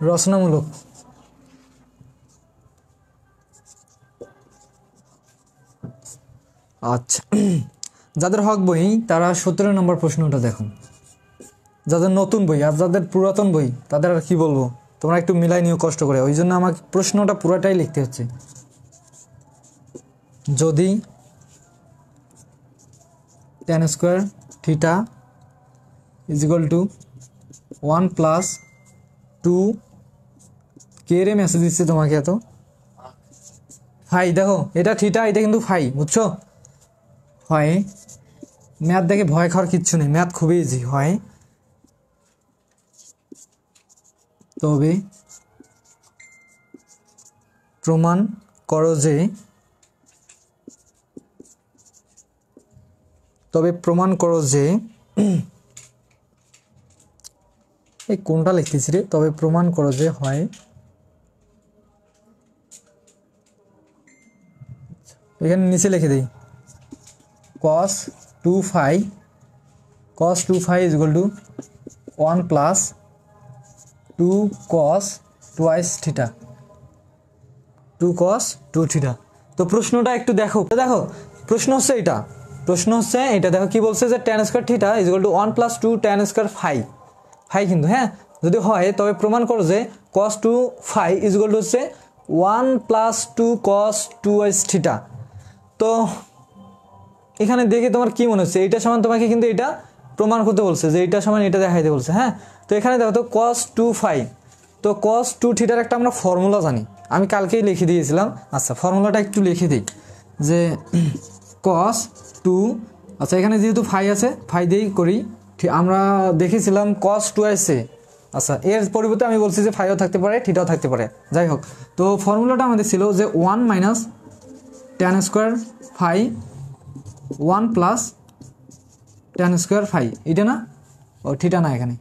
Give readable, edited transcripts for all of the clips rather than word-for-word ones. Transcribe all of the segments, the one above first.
রচনামূলক। আচ্ছা, যাদের হক বই তারা 17 নম্বর প্রশ্নটা দেখুন। যাদের নতুন বই আর যাদের পুরাতন বই তাদের আর কি বলবো, তোমরা একটু মিলাই নিও কষ্ট করে, ওই জন্য আমাকে প্রশ্নটা পুরাটাই লিখতে হচ্ছে। যদি tan square theta is equal to 1 plus 2 কে রে মেসেজ দিচ্ছে তোমাকে এত ফাই, দেখো এটা থিটা এটা কিন্তু ফাই, বুঝছো? হয় ম্যাথ দেখে ভয় খাওয়ার কিচ্ছু নেই, ম্যাথ খুবই ইজি হয়। তবে প্রমাণ করো যে এই কোনটা লিখতেছি রে, তবে প্রমাণ করো যে হয় এখানে নিচে লিখে দিই cos 2 phi is equal to 1 plus 2 cos twice theta 2 cos 2 theta। তো প্রশ্নটা একটু দেখো প্রশ্ন হচ্ছে এটা দেখো কি বলছে যে tan square theta is equal to 1 plus 2 tan square phi কিন্তু হ্যাঁ, যদি হয় তবে প্রমাণ করো যে cos 2 phi is equal two হচ্ছে 1 প্লাস 2 cos 2 থিটা। তো এখানে দেখে তোমার কি মনে হচ্ছে, এইটা সমান তোমাকে কিন্তু এটা প্রমাণ করতে বলছে যে এইটা সমান এটা দেখাইতে বলছে। হ্যাঁ, তো এখানে দেখো তো cos 2 phi, তো cos 2 থিটার একটা আমরা ফর্মুলা জানি, আমি কালকেই লিখে দিয়েছিলাম। আচ্ছা, ফর্মুলাটা একটু লিখে দিই যে cos 2, আচ্ছা এখানে যেহেতু ফাই আছে ফাই দিয়েই করি, আমরা দেখেছিলাম cos 2 আসছে। আচ্ছা, এর পরিবর্তে আমি বলছি যে ফাইও থাকতে পারে থিটাও থাকতে পারে, যাই হোক। তো ফর্মুলাটা আমাদের ছিল যে 1 minus tan square phi 1 plus tan square phi, এটা না, ও থিটা না, এখানে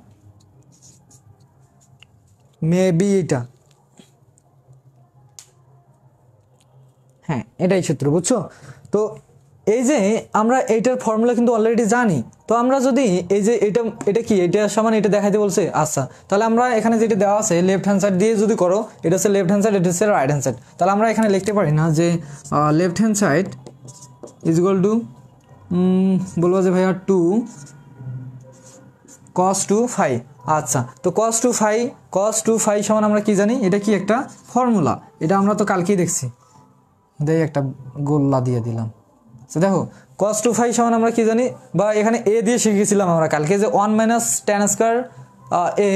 মেবি এটা, হ্যাঁ এটাই সূত্র, বুঝছো? তো এই যে আমরা এইটার ফর্মুলা কিন্তু অলরেডি জানি, তো আমরা যদি এই যে এটা কি এটা সমান এটা দেখাইতে বলছে, আচ্ছা তাহলে আমরা এখানে যেটা দেওয়া আছে লেফট হ্যান্ড সাইড দিয়ে যদি করো, এটা হচ্ছে লেফট হ্যান্ড সাইড, এটা হচ্ছে রাইট হ্যান্ড সাইড, তাহলে আমরা এখানে লিখতে পারি না যে left hand side is equal two বলবো যে ভাইয়া 2 cos 2 phi। আচ্ছা, তো cos 2 phi সমান আমরা কি জানি, এটা কি একটা ফর্মুলা, এটা আমরা তো কালকেই দেখছি, দেই একটা গোল্লা দিয়ে দিলাম। তো দেখো cos 2 phi সমান আমরা কি জানি, বা এখানে a দিয়ে শিখেছিলাম আমরা কালকে যে 1 minus tan square a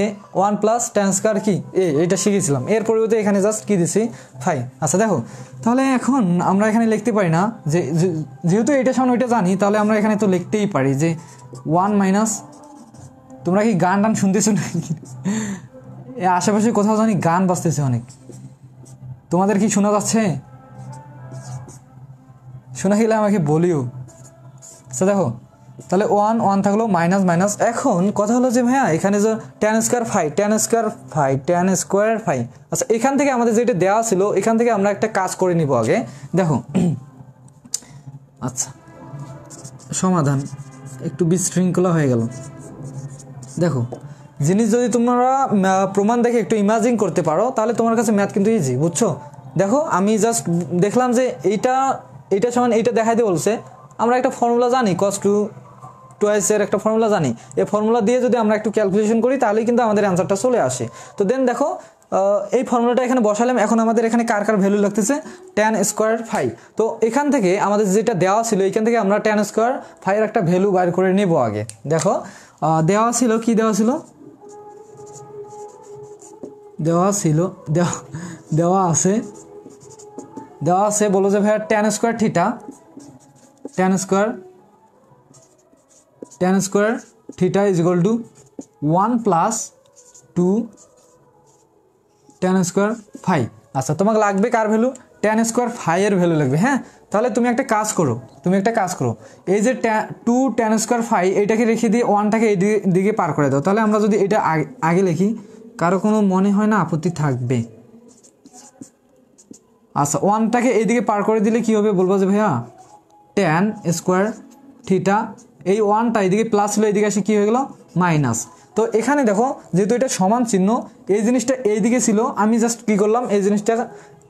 1 plus tan square কি a, এটা শিখেছিলাম। এর পরিবর্তে এখানে জাস্ট কি দিছি ফাই। আচ্ছা দেখো, তাহলে এখন আমরা এখানে লিখতে পারি না যে যেহেতু এটা সমান ওইটা জানি, তাহলে আমরা এখানে তো লিখতেই পারি যে 1 মাইনাস, তোমরা কি গান টান শুনতেছো নাকি? আশেপাশে কোথাও জানি গান বাজতেছে অনেক, তোমাদের কি শোনা যাচ্ছে? শোনা গেলে আমাকে বলিও। আচ্ছা দেখো, তাহলে 1 থাকলো মাইনাস, এখন কথা হলো যে ভাইয়া এখানে যে tan স্কয়ার ফাই, আচ্ছা এখান থেকে আমাদের যেটা দেওয়া ছিল এখান থেকে আমরা একটা কাজ করে নিব আগে, দেখো। আচ্ছা, সমাধান একটু বিশৃঙ্খলা হয়ে গেল। দেখো, জিনিস যদি তোমরা প্রমাণ দেখে একটু ইমাজিন করতে পারো, তাহলে তোমার কাছে ম্যাথ কিন্তু ইজি, বুঝছো? দেখো আমি জাস্ট দেখলাম যে এইটা সমান এইটা দেখাইতে বলছে, আমরা একটা ফর্মুলা জানি cos 2 twice এর একটা ফর্মুলা জানি, এই ফর্মুলা দিয়ে যদি আমরা একটু ক্যালকুলেশন করি তাহলেই কিন্তু আমাদের অ্যান্সারটা চলে আসে। তো দেন দেখো এই ফর্মুলাটা এখানে বসালাম, এখন আমাদের এখানে কার ভ্যালু লাগতেছে tan স্কয়ার ফাই। তো এখান থেকে আমাদের যেটা দেওয়া ছিল এখান থেকে আমরা tan স্কয়ার ফাই এর একটা ভ্যালু বাইর করে নেব আগে। দেখো দেওয়া ছিল কি দেওয়া আছে বলো যে ভাইয়া tan square theta is equal to 1 plus 2 tan square phi. আচ্ছা, তোমাকে লাগবে কার ভ্যালু? tan স্কয়ার ফাই এর ভ্যালু লাগবে। হ্যাঁ, তাহলে তুমি একটা কাজ করো, এই যে 2 tan স্কয়ার ফাই এইটাকে রেখে দিয়ে 1টাকে এই দিকে পার করে দাও, তাহলে আমরা যদি এটা আগে লিখি, কারো কোনো মনে হয় না আপত্তি থাকবে? আচ্ছা, 1টাকে এইদিকে পার করে দিলে কি হবে বলবো যে ভাইয়া tan স্কয়ার থিটা এই ওয়ানটা এইদিকে প্লাস ছিল, এইদিকে আসে কী হয়ে গেল মাইনাস। তো এখানে দেখো যেহেতু এটা সমান চিহ্ন, এই জিনিসটা এইদিকে ছিল, আমি জাস্ট কী করলাম এই জিনিসটা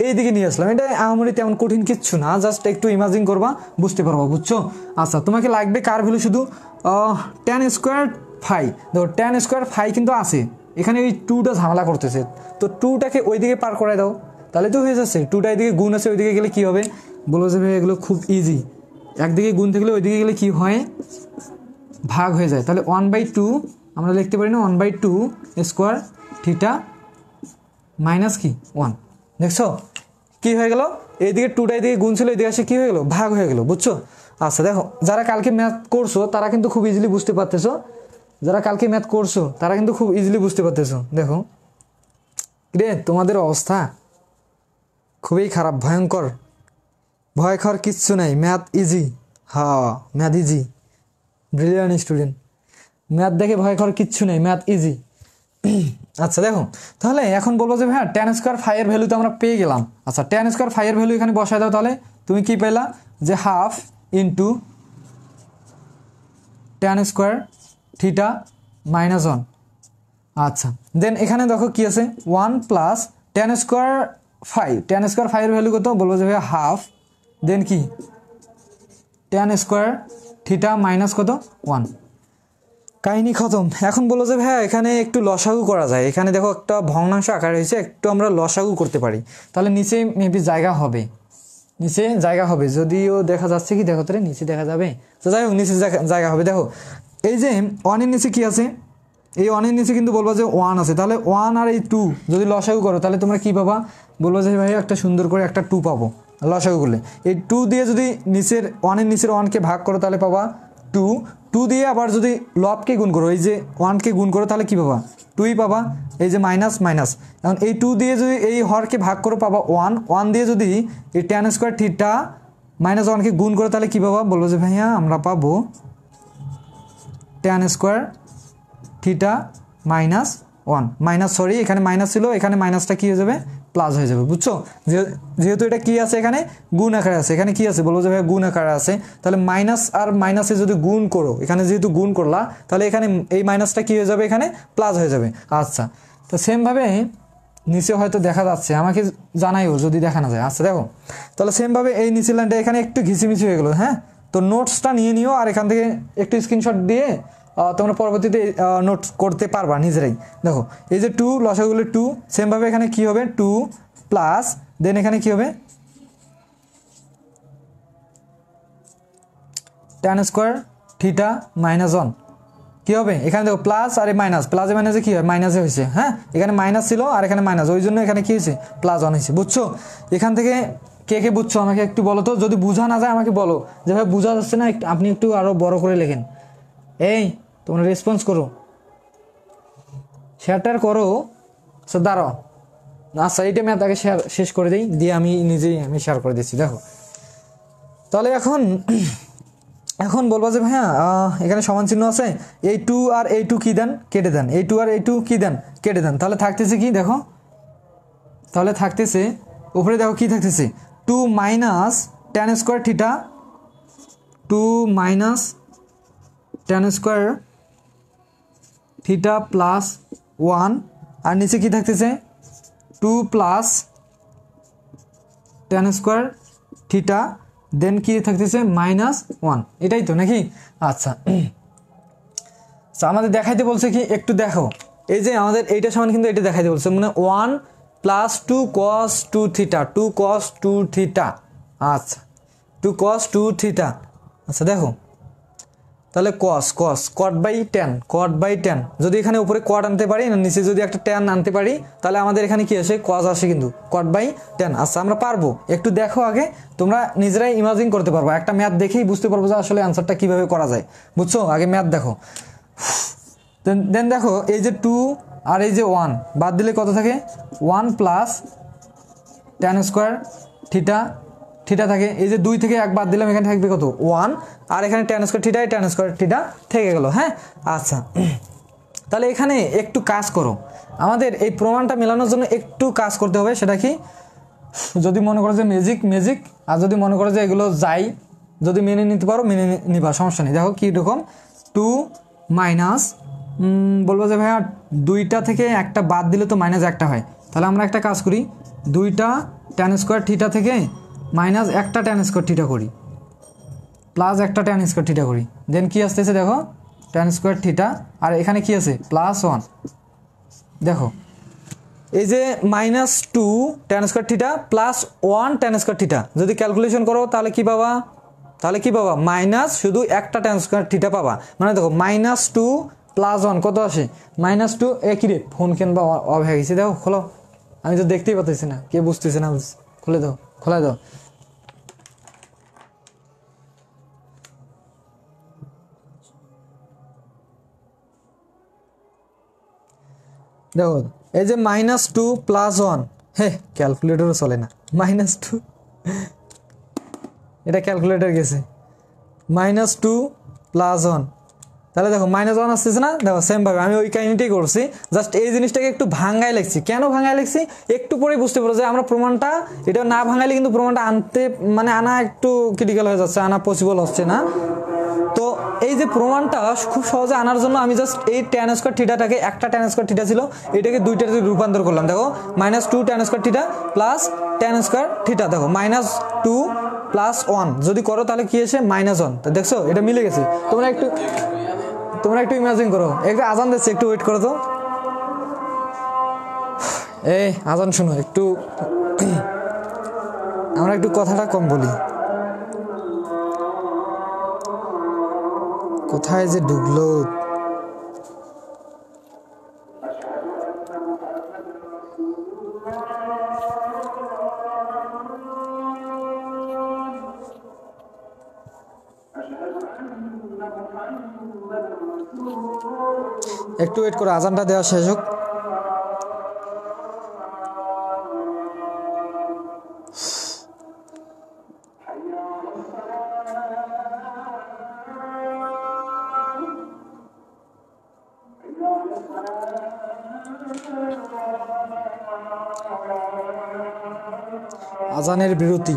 এইদিকে নিয়ে আসলাম। এটা আমারই তেমন কঠিন কিচ্ছু না, জাস্ট একটু ইমাজিন করবা বুঝতে পারবো, বুঝছো? আচ্ছা, তোমাকে লাগবে কার ভ্যালু শুধু tan স্কোয়ার ফাই। দেখো tan স্কোয়ার ফাই কিন্তু আছে, এখানে ওই টুটা ঝামেলা করতেছে, তো টুটাকে ওইদিকে পার করে দাও, তাহলে তো হয়ে যাচ্ছে। টুটা এদিকে গুণ আছে, ওইদিকে গেলে কী হবে বলবো যে ভাই এগুলো খুব ইজি, একদিকে গুণ থাকলে ওইদিকে গেলে কী হয় ভাগ হয়ে যায়। তাহলে 1/2 আমরা লিখতে পারি না, 1/2 স্কোয়ার থিটা মাইনাস কি 1। দেখছো কি হয়ে গেল, এইদিকে টুটা এদিকে গুণ ছিল, এদিকে আসে কী হয়ে গেল ভাগ হয়ে গেল, বুঝছো? আচ্ছা দেখো, যারা কালকে ম্যাথ করছো তারা কিন্তু খুব ইজিলি বুঝতে পারতেছো, যারা কালকে ম্যাথ করছো তারা কিন্তু খুব ইজিলি বুঝতে পারতেছো। দেখো রে, তোমাদের অবস্থা খুবই খারাপ, ভয়ঙ্কর, ভয়ঙ্কর কিচ্ছু নাই, ম্যাথ ইজি। হ্যাঁ math easy, brilliant student, math দেখে ভয়ঙ্কর কিচ্ছু নেই, ম্যাথ ইজি। আচ্ছা দেখো, তাহলে এখন বলবো যে হ্যাঁ tan স্কোয়ার ফাই এর ভ্যালু তো আমরা পেয়ে গেলাম। আচ্ছা tan স্কোয়ার ফাই এর ভ্যালু এখানে বসায় দাও, তাহলে তুমি কি পেলা যে half into tan square theta minus 1। আচ্ছা দেন এখানে দেখো কি আছে 1 plus tan square phi, tan square phi এর ভ্যালু কত বলবো যে ভাইয়া হাফ, দেন কি tan স্কোয়ার থিটা মাইনাস কত 1। কাহিনী খতম। এখন বলো যে ভাইয়া এখানে একটু লসাগু করা যায়, এখানে দেখো একটা ভগ্নাংশ আকার হয়েছে, একটু আমরা লসাগু করতে পারি, তাহলে নিচে মেবি জায়গা হবে, নিচে জায়গা হবে, যদিও দেখা যাচ্ছে কি দেখো তোরে নিচে দেখা যাবে, তো যাই হোক নিচে জায়গা হবে। দেখো এই যে 1 এর নিচে কি আছে, এই 1 এর নিচে কিন্তু বলবো যে 1 আছে, তাহলে 1 আর এই 2 যদি লসাগু করো তাহলে তোমরা কি পাবা বলবো যে ভাই একটা সুন্দর করে একটা 2 পাবো লসাগু করলে। এই 2 দিয়ে যদি নিচের 1 এর নিচের 1কে ভাগ করো তাহলে পাবা 2, 2 দিয়ে আবার যদি লবকে গুণ করো, এই যে 1কে গুণ করো তাহলে কি পাবা 2ই পাবা, এই যে মাইনাস মাইনাস। এখন এই 2 দিয়ে যদি এই হরকে ভাগ করো পাবা 1, 1 দিয়ে যদি এই tan স্কোয়ার থিটা মাইনাস 1কে গুণ করো তাহলে কি পাবা বলবো যে ভাইয়া আমরা পাবো tan square theta minus 1, minus sorry এখানে মাইনাস ছিল, এখানে মাইনাসটা কী হয়ে যাবে প্লাস হয়ে যাবে, বুঝছো? যেহেতু এটা কি আছে এখানে গুণ আকারে আছে, এখানে কি আছে বলবো যে ভাই গুণ আকারে আছে, তাহলে মাইনাস আর মাইনাসে যদি গুণ করো, এখানে যেহেতু গুণ করলা তাহলে এখানে এই মাইনাসটা কী হয়ে যাবে এখানে প্লাস হয়ে যাবে। আচ্ছা তো সেমভাবে নিচে হয়তো দেখা যাচ্ছে, আমাকে জানাইও যদি দেখা না যায়। আচ্ছা দেখো তাহলে সেমভাবে এই নিচের লাইনটা এখানে একটু ঘিচিমিচি হয়ে গেলো, হ্যাঁ তো নোটসটা নিয়ে নিও আর এখান থেকে একটু স্ক্রিনশট দিয়ে তোমরা পরবর্তীতে নোট করতে পারবা নিজেরাই। দেখো এই যে 2 লসাগুলো 2, সেমভাবে এখানে কি হবে 2 প্লাস দেন এখানে কি হবে tan স্কোয়ার থিটা মাইনাস 1 কী হবে এখানে দেখো প্লাস আর মাইনাস, প্লাসে মাইনাসে কী হয় মাইনাসে হয়েছে, হ্যাঁ এখানে মাইনাস ছিল আর এখানে মাইনাস, ওই জন্য এখানে কী হয়েছে প্লাস 1 হয়েছে, বুঝছো? এখান থেকে কে কে বুঝছো আমাকে একটু বলো তো, যদি বোঝা না যায় আমাকে বলো যে ভাই বোঝা যাচ্ছে না, আপনি একটু আরও বড় করে লেখেন, এই তোমরা রেসপন্স করো, শেয়ারটার করো। আচ্ছা দাঁড়াও, আচ্ছা এইটা আমি তাকে শেষ করে দিই, দিয়ে আমি নিজেই শেয়ার করে দিচ্ছি। দেখো তাহলে এখন বলবো যে ভাইয়া এখানে সমান চিহ্ন আছে, এই 2 আর এই 2 কী দেন কেটে দেন, এই 2 আর এই 2 কী দেন কেটে দেন, তাহলে থাকতেছে কি দেখো, তাহলে থাকতেছে উপরে দেখো কি থাকতেছে 2 minus tan square theta, 2 minus tan square theta plus 1, আর নিচে কি থাকতেছে 2 plus tan square theta then কি থাকতেছে মাইনাস 1, এটাই তো নাকি? আচ্ছা আমাদের দেখাইতে বলছে কি একটু দেখো, এই যে আমাদের এইটা সমান কিন্তু এটা দেখাইতে বলছে, মানে 1 plus 2 cos 2 theta, 2 cos 2 theta, আচ্ছা 2 cos 2 থিটা। আচ্ছা দেখো তাহলে cot বাই tan, যদি এখানে উপরে cot আনতে পারি না নিচে যদি একটা tan আনতে পারি তাহলে আমাদের এখানে কি আসে cos আসে, কিন্তু cot বাই tan। আচ্ছা আমরা পারবো, একটু দেখো আগে, তোমরা নিজেরাই ইমাজিন করতে পারবো, একটা ম্যাথ দেখেই বুঝতে পারবো যে আসলে অ্যান্সারটা কীভাবে করা যায়, বুঝছো? আগে ম্যাথ দেখো, দেন দেখো এই যে 2 আর এই যে 1 বাদ দিলে কত থাকে 1 প্লাস tan স্কোয়ার থিটা থাকে, এই যে 2 থেকে 1 বাদ দিলাম এখানে থাকবে কত 1, আর এখানে tan স্কোয়ার থিটা থেকে গেল, হ্যাঁ। আচ্ছা তাহলে এখানে একটু কাজ করো, আমাদের এই প্রমাণটা মেলানোর জন্য একটু কাজ করতে হবে, সেটা কি যদি মনে করো যে ম্যাজিক, আর যদি মনে করো যে এগুলো যদি মেনে নিতে পারো মেনে নিবা, সমস্যা নেই। দেখো কীরকম 2 মাইনাস বলবো যে ভাইয়া 2টা থেকে একটা বাদ দিলে তো মাইনাস 1টা হয়, তাহলে আমরা একটা কাজ করি 2টা tan স্কোয়ার থিটা থেকে মাইনাস 1টা tan স্কোয়ার থিটা করি, প্লাস 1টা tan স্কোয়ার থিটা করি। দেন কি আসতেছে দেখো tan স্কোয়ার থিটা, আর এখানে কি আছে +1। দেখো এই যে -2 tan square theta +1 tan square theta যদি ক্যালকুলেশন করো তাহলে কি পাবা, মাইনাস শুধু একটা tan স্কোয়ার থিটা পাবা। মানে দেখো -2 +1 কত আসে -2। একই রে ফোন কেনবা অফ হয়ে গেছে, দেখো খোলো, আমি তো দেখতেই পাচ্ছি না, কে বুঝতেছে না, খুলে দাও, খোলা দাও। দেখো এই যে -2 +1, হে ক্যালকুলেটরও চলে না, -2 এটা ক্যালকুলেটর গেছে, -2 +1, তাহলে দেখো -1 আসতেছে না। দেখো সেমভাবে আমি ওই কাহিনীটাই করছি, জাস্ট এই জিনিসটাকে একটু ভাঙায় লিখছি। কেন ভাঙায় লিখছি একটু পরেই বুঝতে পারো, যে আমরা প্রমাণটা এটা না ভাঙাইলে কিন্তু প্রমাণটা আনা একটু ক্রিটিক্যাল হয়ে যাচ্ছে, আনা পসিবল হচ্ছে না। তো এই যে প্রমাণটা খুব সহজে আনার জন্য আমি জাস্ট এই tan স্কোয়ার থিটাটাকে, একটা tan স্কোয়ার থিটা ছিল এটাকে দুইটাতে রূপান্তর করলাম। দেখো -2 tan square theta plus tan square theta, দেখো -2 +1 যদি করো তাহলে কি আসে -1। তো দেখছো এটা মিলে গেছে। তোমরা একটু ইমাজিন করো, একটু আজান দিচ্ছে, একটু ওয়েট করো তো, এই আজান শুনো একটু, আমরা একটু কথাটা কম বলি, কোথায় যে ঢুকলো। একটু ওয়েট করো, আজানটা দেওয়া শেষ হোক। আজানের বিরতি।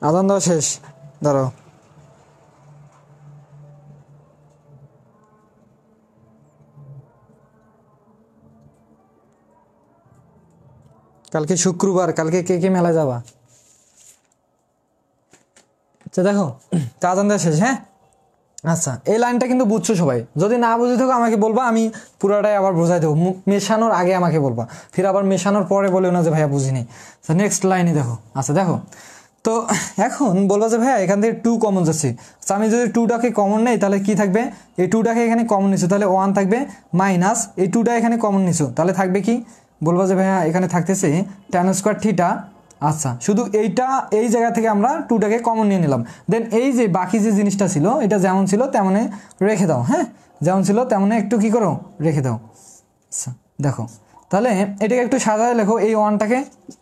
আজান দেওয়া শেষ, দাঁড়াও। কালকে শুক্রবার, কালকে কে কে মেলা যাবা? আচ্ছা দেখো আজান দেওয়া শেষ, হ্যাঁ আচ্ছা এই লাইনটা কিন্তু বুঝছো সবাই, যদি না বুঝে থাকো আমাকে বলবা, আমি পুরোটাই আবার বোঝাই দেবো। মেশানোর আগে আমাকে বলবা, ফির আবার মেশানোর পরে বলেও না যে ভাইয়া বুঝিনি। আচ্ছা নেক্সট লাইনে দেখো, আচ্ছা দেখো তো এখন বলবো যে ভাইয়া এখান থেকে 2 কমন যাচ্ছে। আচ্ছা আমি যদি 2টাকে কমন নেই তাহলে কি থাকবে, এই 2টাকে এখানে কমন নিছো তাহলে 1 থাকবে, মাইনাস এই 2টা এখানে কমন নিছো তাহলে থাকবে কি, বলবো যে ভাইয়া এখানে থাকতেছে tan স্কোয়ার থিটা। আচ্ছা শুধু এইটা, এই জায়গা থেকে আমরা 2টাকে কমন নিয়ে নিলাম। দেন এই যে বাকি যে জিনিসটা ছিল এটা যেমন ছিল তেমনই রেখে দাও, হ্যাঁ যেমন ছিল তেমনই একটু কি করো রেখে দাও। আচ্ছা দেখো তাহলে এটাকে একটু সাজায় লেখো, এই 1টাকে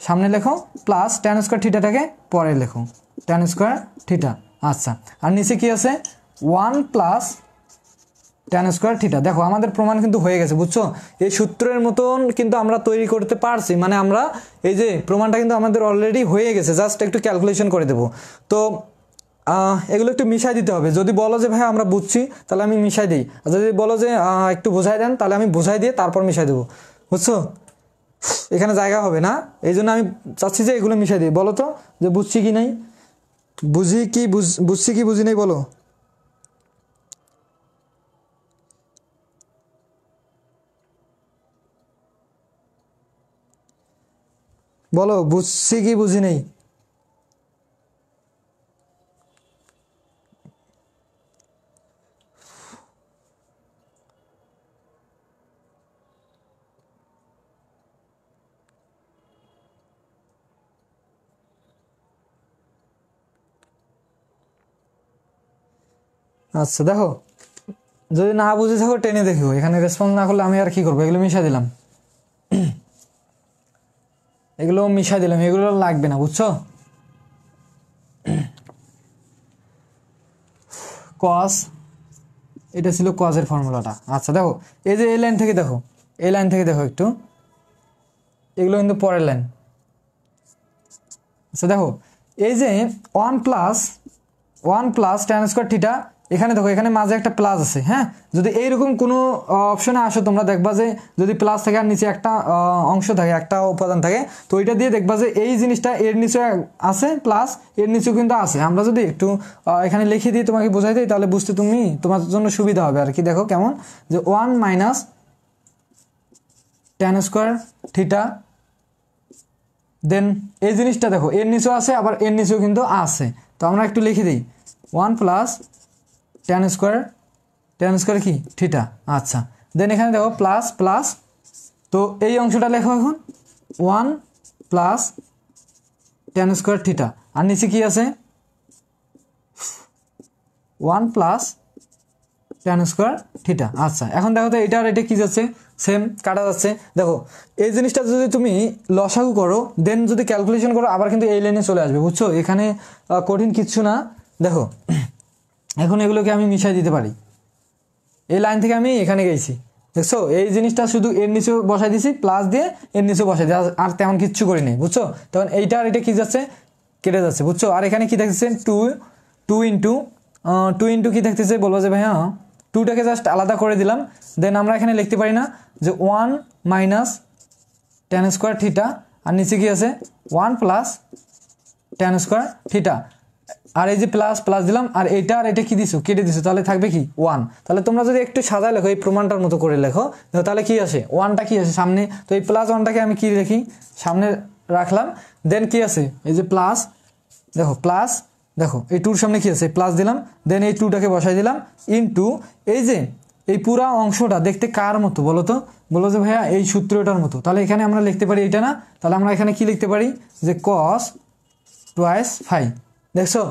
সামনে লেখো, প্লাস tan স্কোয়ার থিটাটাকে পরে লেখো, tan স্কোয়ার থিটা। আচ্ছা আর নিচে কি আছে 1 প্লাস tan স্কোয়ার থিটা। দেখো আমাদের প্রমাণ কিন্তু হয়ে গেছে, বুঝছো, এই সূত্রের মতন কিন্তু আমরা তৈরি করতে পারছি, মানে আমরা এই যে প্রমাণটা কিন্তু আমাদের অলরেডি হয়ে গেছে, জাস্ট একটু ক্যালকুলেশন করে দেবো। তো এগুলো একটু মিশাই দিতে হবে, যদি বলো যে ভাই আমরা বুঝছি তাহলে আমি মিশাই দিই, আর যদি বলো যে একটু বোঝাই দেন তাহলে আমি বোঝাই দিয়ে তারপর মিশাই দেবো, বুঝছো, এখানে জায়গা হবে না, এই জন্য আমি চাচ্ছি যে এগুলো মিশাই দিই। বলো তো যে বুঝছি কি নাই, বুঝছি কি বুঝি নাই বলো। বলো বুঝছি কি বুঝি নেই? আচ্ছা দেখো, যদি না বুঝে থাকো টেনে দেখো, এখানে রেসপন্স না করলে আমি আর কি করবো? এগুলো মিশাই দিলাম, এগুলো মিশাই দিলাম, এগুলো লাগবে না, বুঝছো? কস, এটা ছিল কজের ফর্মুলাটা। আচ্ছা দেখো, এই যে এই লাইন থেকে দেখো, এই লাইন থেকে দেখো একটু, এগুলো কিন্তু পরের লাইন। আচ্ছা দেখো, এই যে 1 প্লাস tan স্কয়ার থিটা, এখানে দেখো এখানে মাঝে একটা প্লাস আছে। হ্যাঁ, যদি এইরকম কোনো অপশনে আসো তোমরা দেখবা যে যদি প্লাস থাকে আর নিচে একটা অংশ থাকে, একটা উপাদান থাকে, তো ওইটা দিয়ে দেখবা যে এই জিনিসটা এর নিচে আছে প্লাস, এর নিচেও কিন্তু আছে। আমরা যদি একটু এখানে লিখে দিই, তোমাকে বোঝাই দিই, তাহলে বুঝতে তোমার জন্য সুবিধা হবে আর কি। দেখো কেমন, যে 1 মাইনাস tan স্কয়ার থিটা, দেন এই জিনিসটা দেখো এর নিচেও আছে, আবার এর নিচেও কিন্তু আছে। তো আমরা একটু লিখে দিই 1 প্লাস tan স্কয়ার কি থিটা। আচ্ছা, দেন এখানে দেখো প্লাস প্লাস, তো এই অংশটা লেখো এখন 1 প্লাস tan স্কয়ার থিটা, আর নিচে কি আছে 1 প্লাস tan স্কয়ার থিটা। আচ্ছা, এখন দেখো তো এটা আর এটা কি যাচ্ছে, সেম কাটা যাচ্ছে। দেখো এই জিনিসটা যদি তুমি লসাগু করো, দেন যদি ক্যালকুলেশন করো, আবার কিন্তু এই লাইনে চলে আসবে, বুঝছো? এখানে কঠিন কিচ্ছু না। দেখো এখন এগুলোকে আমি মিশাই দিতে পারি, এই লাইন থেকে আমি এখানে গেছি, দেখছো? এই জিনিসটা শুধু এর নিচেও বসাই দিছি, প্লাস দিয়ে এর নিচেও বসাই দিই, আর তেমন কিচ্ছু করি নেই, বুঝছো? তখন এইটা আর এটা কি যাচ্ছে, কেটে যাচ্ছে, বুঝছো? আর এখানে কি দেখতেছে, টু ইন্টু কি দেখতেছে, বলবো যে ভাই হ্যাঁ, টুটাকে জাস্ট আলাদা করে দিলাম। দেন আমরা এখানে লিখতে পারি না যে 1 মাইনাস tan স্কয়ার থিটা, আর নিচে কি আছে 1 প্লাস tan স্কয়ার থিটা, আর এই যে প্লাস প্লাস দিলাম, আর এইটা আর এটা কি দিছো, কেটে দিছো, তাহলে থাকবে কি 1। তাহলে তোমরা যদি একটু সাজায় লেখো, এই প্রমাণটার মতো করে লেখো, তাহলে কি আসে 1টা কি আসে সামনে, তো এই প্লাস 1টাকে আমি কি লিখি, সামনে রাখলাম। দেন কি আছে, এই যে প্লাস, দেখো প্লাস, দেখো এই টুর সামনে কি আছে, প্লাস দিলাম, দেন এই টুটাকে বসাই দিলাম ইনটু, এই যে এই পুরা অংশটা দেখতে কার মতো বলো তো, বলো যে ভাইয়া এই সূত্রটার মতো। তাহলে এখানে আমরা লিখতে পারি এটা না, তাহলে আমরা এখানে কি লিখতে পারি, যে cos টুয়াইস ফাই। দেখছো,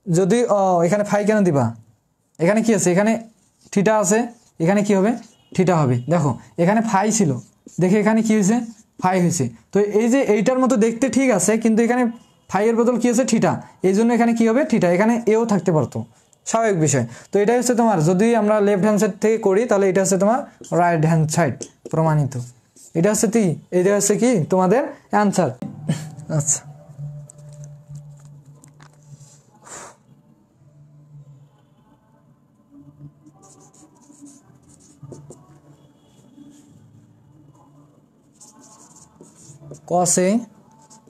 যদি এখানে ফাই কেন দিবা, এখানে কি আছে, এখানে থিটা আছে, এখানে কি হবে থিটা হবে। দেখো এখানে ফাই ছিল, দেখে এখানে কি হয়েছে, ফাই হয়েছে। তো এই যে এইটার মতো দেখতে ঠিক আছে, কিন্তু এখানে ফাইয়ের বদল কি আছে থিটা, এই জন্য এখানে কি হবে থিটা, এখানে এও থাকতে পারতো, স্বাভাবিক বিষয়। তো এটা হচ্ছে তোমার, যদি আমরা লেফট হ্যান্ড সাইড থেকে করি, তাহলে এটা হচ্ছে তোমার রাইট হ্যান্ড সাইড প্রমাণিত। এটা হচ্ছে এটা হচ্ছে কি তোমাদের অ্যান্সার। আচ্ছা, cos A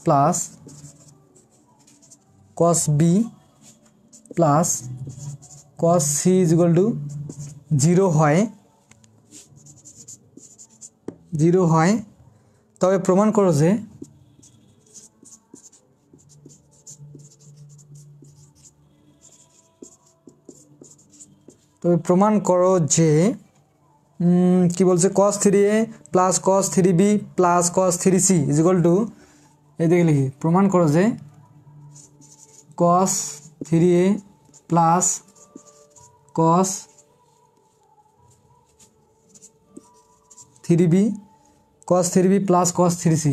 plus cos B plus cos C is equal two 0 হয়, তবে প্রমাণ করো যে কি বলছে, cos 3A plus cos 3B plus cos 3C is equal two, এদিকে লিখি, প্রমাণ করো যে cos 3A plus cos 3B plus cos 3C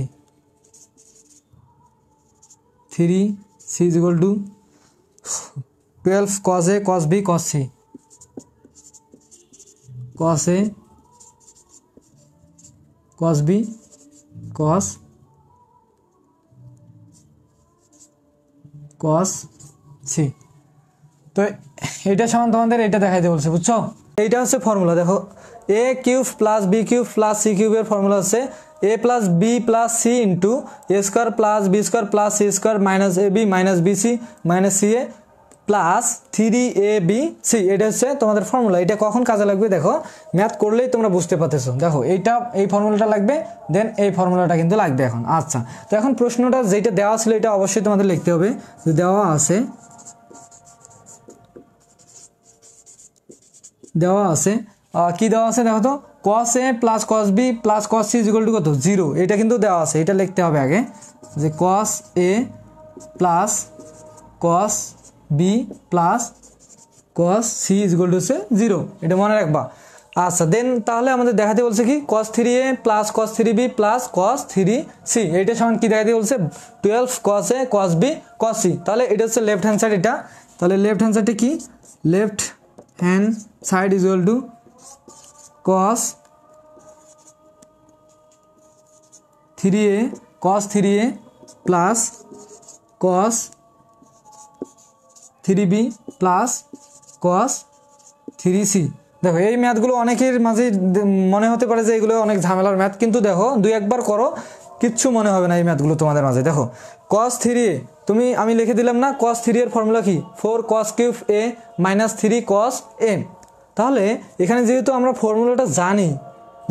is equal two 12 cos A cos B cos C, cos A cos B cos C। তো এটা সমান তোমাদের এটা দেখাইতে বলছে, বুঝছো? এইটা হচ্ছে ফর্মুলা। দেখো a cube plus b cube plus c কিউবের ফর্মুলা হচ্ছে a plus b plus c into a square plus b square plus c square minus a b minus b c minus c a plus 3ab c, এটা হচ্ছে তোমাদের formula. এটা কখন কাজে লাগবে দেখো, ম্যাথ করলেই তোমরা বুঝতে পারতেছো। দেখো এইটা, এই ফর্মুলাটা লাগবে, দেন এই ফর্মুলাটা কিন্তু লাগবে এখন। আচ্ছা, তো এখন প্রশ্নটা যেটা দেওয়া ছিল এটা অবশ্যই তোমাদের লিখতে হবে। যে দেওয়া আছে কি দেওয়া আছে দেখো তো, cos a plus cos b plus cos c equal to কত 0, এটা কিন্তু দেওয়া আছে। এটা লিখতে হবে আগে, যে cos a plus cos b plus cos c equal to হচ্ছে 0, এটা মনে রাখবা। আচ্ছা, দেন তাহলে আমাদের দেখাতে বলছে কি cos 3a plus cos 3b plus cos 3c, এইটা সমান কি দেখাতে বলছে 12 cos a cos b cos c। তাহলে এটা হচ্ছে লেফট হ্যান্ড সাইড। এটা তাহলে লেফট হ্যান্ড সাইডে কি, left hand side equal to cos 3a plus cos 3b plus cos 3c। দেখো এই ম্যাথগুলো অনেকের মাঝে মনে হতে পারে যে এগুলো অনেক ঝামেলার ম্যাথ, কিন্তু দেখো দুই একবার করো কিচ্ছু মনে হবে না এই ম্যাথগুলো তোমাদের মাঝে। দেখো cos 3a, আমি লিখে দিলাম না, cos 3 এর ফর্মুলা কি 4 cos cube a minus 3 cos a। তাহলে এখানে যেহেতু আমরা ফর্মুলাটা জানি,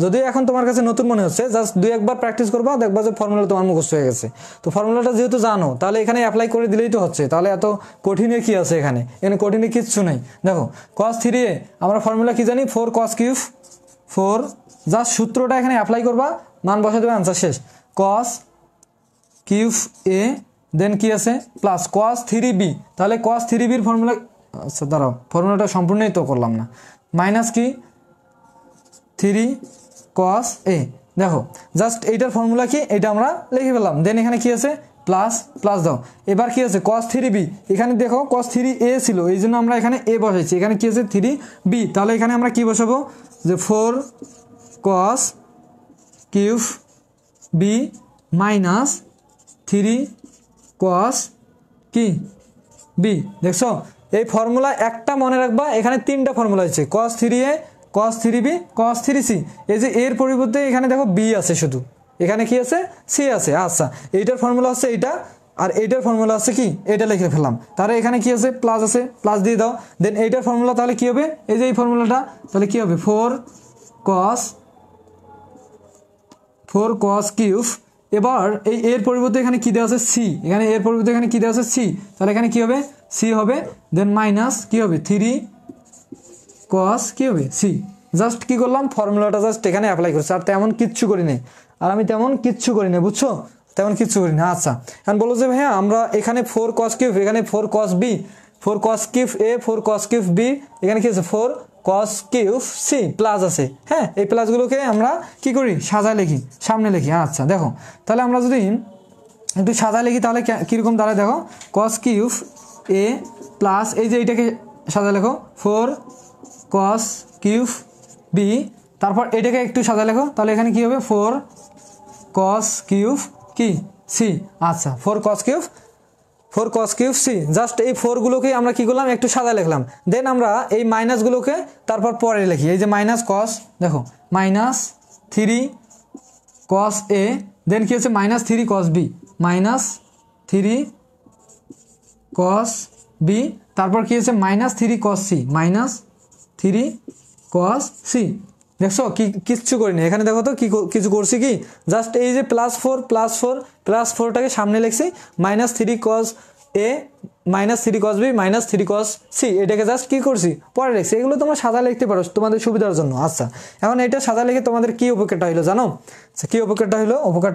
যদিও এখন তোমার কাছে নতুন মনে হচ্ছে, জাস্ট দুই একবার প্র্যাকটিস করবা, দেখবা যে ফর্মুলা তোমার মুখস্থ হয়ে গেছে। তো ফর্মুলাটা যেহেতু জানো, তাহলে এখানে অ্যাপ্লাই করে দিলেই তো হচ্ছে। তাহলে এত কঠিনের কি আছে এখানে কঠিনের কিচ্ছু নেই। দেখো cos 3a আমরা ফর্মুলা কি জানি 4 cos কিউব 4, জাস্ট সূত্রটা এখানে অ্যাপ্লাই করবা, মান বসে দেবে, আনসার শেষ। cos কিউব a দেন কি আছে প্লাস cos 3b, তাহলে cos 3b এর ফর্মুলা, আচ্ছা দাঁড়াও ফর্মুলাটা সম্পূর্ণই তো করলাম না, মাইনাস কি 3 cos a। দেখো জাস্ট এইটার ফর্মুলা কি এটা আমরা লিখে ফেললাম, দেন এখানে কি আছে প্লাস প্লাস দাও। এবার কি আছে cos 3b, এখানে দেখো cos 3a ছিল, এই জন্য আমরা এখানে a বসাইছি, এখানে কি আছে 3b, তাহলে এখানে আমরা কি বসাবো যে 4 cos cube b minus 3 cos কি b। দেখছো এই ফর্মুলা একটা মনে রাখবা, এখানে তিনটা ফর্মুলা আছে, cos 3a cos 3b cos 3c। এই যে এর পরিবর্তে এখানে দেখো b আছে, শুধু এখানে কি আছে c আছে। আচ্ছা, এইটার ফর্মুলা হচ্ছে এইটা, আর এইটার ফর্মুলা হচ্ছে কি এটা লিখে ফেললাম। তাহলে এখানে কি আছে প্লাস আছে, প্লাস দিয়ে দাও। দেন এইটার ফর্মুলা তাহলে কি হবে, এই যে এই ফর্মুলাটা, তাহলে কি হবে 4 cos কিউব। এবার এই এর পরিবর্তে এখানে কি দেওয়া আছে c, এখানে এর পরিবর্তে এখানে কি দেওয়া আছে c, তাহলে এখানে কি হবে c হবে, দেন মাইনাস কি হবে 3 cos কি হবে c। জাস্ট কি করলাম ফর্মুলাটা জাস্ট এখানে অ্যাপ্লাই করছি, আর তেমন কিচ্ছু করি নাই, আর আমি তেমন কিচ্ছু করি না, বুঝছো, তেমন কিচ্ছু করি না। আচ্ছা, এখন বলো যে ভাইয়া আমরা এখানে 4 cos কিউব, এখানে 4 cos b, 4 cos cube a 4 cos cube b, এখানে কি আছে 4 cos কিউব c প্লাস আছে। হ্যাঁ, এই প্লাসগুলোকে আমরা কি করি সাজায় লিখি, সামনে লিখি। আচ্ছা দেখো, তাহলে আমরা যদি একটু সাজায় লিখি তাহলে কীরকম দাঁড়ায় দেখো, cos কিউব a প্লাস এই যে এইটাকে সাজায় লেখো 4 cos কিউব b, তারপর এটাকে একটু সাজা লেখো, তাহলে এখানে কি হবে 4 cos কিউব কি c। আচ্ছা 4 cos কিউব c, জাস্ট এই 4 গুলোকে আমরা কি করলাম একটু সাজা লিখলাম। দেন আমরা এই মাইনাস গুলোকে তারপর পরে লিখি, এই যে মাইনাস cos, দেখো মাইনাস 3 cos a, দেন কি আছে minus 3 cos b, minus 3 cos b, তারপর কি আছে minus 3 cos c, minus 3 cos c। দেখছো কি কিচ্ছু করিনি এখানে, দেখো তো কি কিছু করছি কি, জাস্ট এই যে প্লাস 4টাকে সামনে লিখছি, minus 3 cos a minus 3 cos b minus 3 cos c, এটাকে জাস্ট কি করছি পরে লিখছি। এগুলো তোমরা সাদা লিখতে পারো তোমাদের সুবিধার জন্য। আচ্ছা, এখন এটা সাদা লিখে তোমাদের কি উপকারটা হইলো জানো, কি উপকারটা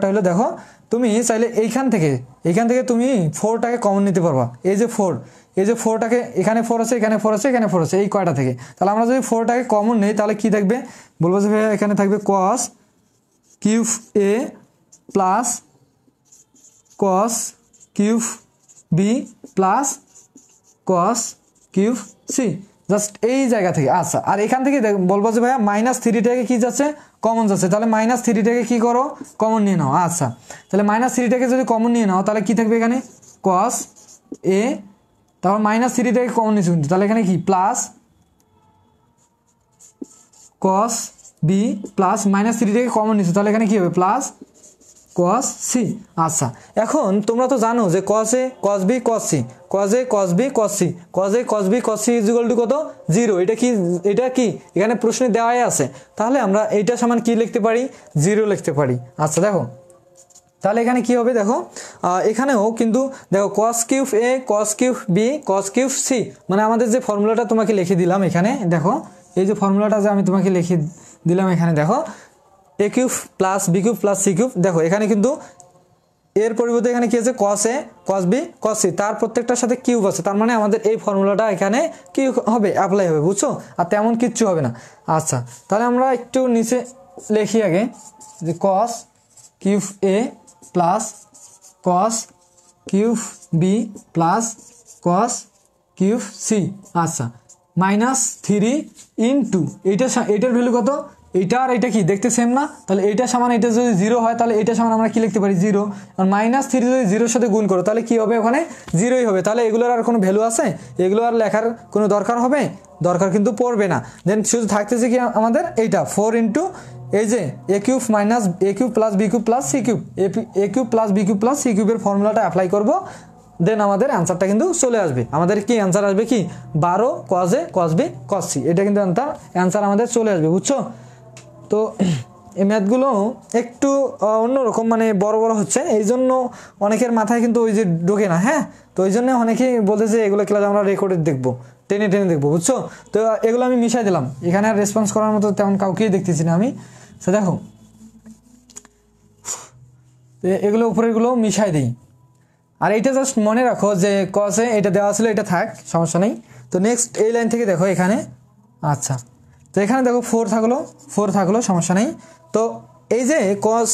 হইলো দেখো, তুমি চাইলে এইখান থেকে তুমি 4টাকে কমন নিতে পারবা। এই যে 4টাকে এখানে 4 আছে, এখানে 4 আছে, এখানে 4 আছে, এই কয়টা থেকে, তাহলে আমরা যদি 4টাকে কমন নেই তাহলে কি থাকবে, বলবো যে ভাইয়া এখানে থাকবে cos cube a plus cos cube b plus cos cube c, just এই জায়গা থেকে। আচ্ছা, আর এখান থেকে বলবো যে ভাইয়া মাইনাস 3টাকে কি যাচ্ছে কমন যাচ্ছে, তাহলে মাইনাস 3টাকে কি করো কমন নিয়ে নাও। আচ্ছা, তাহলে মাইনাস 3টাকে যদি কমন নিয়ে নাও তাহলে কি থাকবে এখানে cos a, তারপর মাইনাস 3টাকে কমন নিচ্ছে কিন্তু, তাহলে এখানে কি plus cos b plus minus 3টাকে কমন নিচ্ছে, তাহলে এখানে কি হবে প্লাস cos c। আচ্ছা এখন তোমরা তো জানো যে cos a cos b cos c, cos a cos b cos c, cos a cos b cos c equal to কত 0। এটা কি এখানে প্রশ্নে দেওয়াই আছে, তাহলে আমরা এইটা সমান কি লিখতে পারি 0 লিখতে পারি। আচ্ছা দেখো তাহলে এখানে কি হবে দেখো এখানেও কিন্তু দেখো cos cube a cos cube b cos cube c, মানে আমাদের যে ফর্মুলাটা তোমাকে লিখে দিলাম এখানে দেখো, এই যে ফর্মুলাটা যে আমি তোমাকে লিখে দিলাম এখানে দেখো a cube plus b cube plus c cube, দেখো এখানে কিন্তু এর পরিবর্তে এখানে কি আছে cos a cos b cos c, তার প্রত্যেকটার সাথে কিউব আছে, তার মানে আমাদের এই ফর্মুলাটা এখানে কি হবে অ্যাপ্লাই হবে, বুঝছো, আর তেমন কিচ্ছু হবে না। আচ্ছা তাহলে আমরা একটু নিচে লিখি আগে যে cos cube a plus cos cube b plus cos cube c। আচ্ছা -3 ইনটু এইটার ভ্যালু কত, এইটা আর এটা কি দেখতে সেম না, তাহলে এইটা সমান এটা যদি 0 হয় তাহলে এটা সমান আমরা কি লিখতে পারি 0, আর -3 যদি 0 সাথে গুণ করো তাহলে কি হবে ওখানে 0ই হবে। তাহলে এগুলোর আর কোনো ভ্যালু আছে, এগুলো আর লেখার কোনো দরকার কিন্তু পড়বে না। দেন শুধু থাকতেছে কি আমাদের এইটা 4 ইনটু এই যে a cube minus a cube plus b cube plus c cube, a cube plus b cube plus c কিউবের ফর্মুলাটা অ্যাপ্লাই করব, দেন আমাদের অ্যান্সারটা কিন্তু চলে আসবে। আমাদের কি অ্যান্সার আসবে কি 12 cos a cos b cos c, এটা কিন্তু অ্যান্সার আমাদের চলে আসবে, বুঝছো। তো এই ম্যাথগুলো একটু অন্যরকম মানে বড় হচ্ছে, এই জন্য অনেকের মাথায় কিন্তু ওই যে ঢোকে না, হ্যাঁ, তো ওই জন্য অনেকেই বলতেছে এগুলো ক্লাস আমরা রেকর্ডে দেখবো, টেনে দেখবো, বুঝছো। তো এগুলো আমি মিশাই দিলাম, এখানে আর রেসপন্স করার মতো তেমন কাউকেই দেখতেছি না আমি। সে দেখো এগুলো উপরেরগুলো মিশাই দিই, আর এইটা জাস্ট মনে রাখো যে কসে এটা দেওয়া ছিল, এটা থাক সমস্যা নেই। তো নেক্সট এই লাইন থেকে দেখো এখানে, আচ্ছা তো এখানে দেখো 4 থাকলো সমস্যা নেই। তো এই যে cos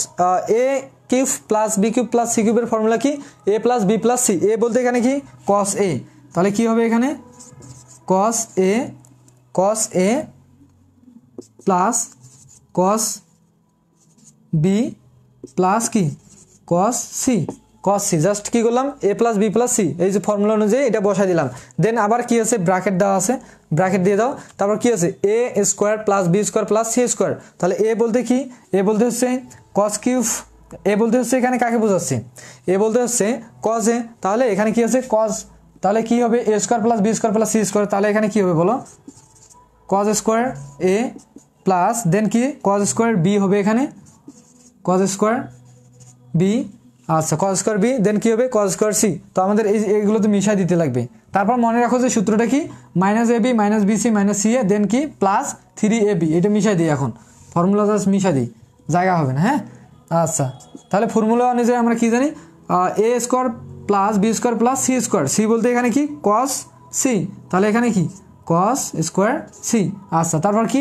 a cube plus b cube plus c কিউবের ফর্মুলা কি a plus b plus c, a বলতে এখানে কি cos a, তাহলে কি হবে এখানে cos a plus cos b plus কি cos c, জাস্ট কি করলাম a plus b plus c, এই যে ফর্মুলা অনুযায়ী এটা বসাই দিলাম। দেন আবার কি আছে ব্র্যাকেট দেওয়া আছে, ব্র্যাকেট দিয়ে দাও, তারপর কি আছে a square plus b square plus c square, তাহলে a বলতে কি a বলতে হচ্ছে cos কিউব, a বলতে হচ্ছে এখানে কাকে বোঝাচ্ছে a বলতে হচ্ছে cos a, তাহলে এখানে কি আছে cos, তাহলে কি হবে a square plus b square plus c square, তাহলে এখানে কি হবে বলো cos স্কোয়ার a প্লাস দেন কি cos স্কোয়ার b হবে এখানে cos স্কোয়ার b, আচ্ছা cos স্কোয়ার b দেন কি হবে cos স্কোয়ার c। তো আমাদের এইগুলো তো মিশাই দিতে লাগবে, তারপর মনে রাখো যে সূত্রটা কি -ab minus bc minus ca দেন কি প্লাস 3ab, এটা মিশাই দিই, এখন ফর্মুলা জাস্ট মিশাই দিই, জায়গা হবে না, হ্যাঁ। আচ্ছা তাহলে ফর্মুলা অনুযায়ী আমরা কি জানি a square plus b square plus c square, c বলতে এখানে কি cos c, তাহলে এখানে কি cos স্কোয়ার c। আচ্ছা তারপর কি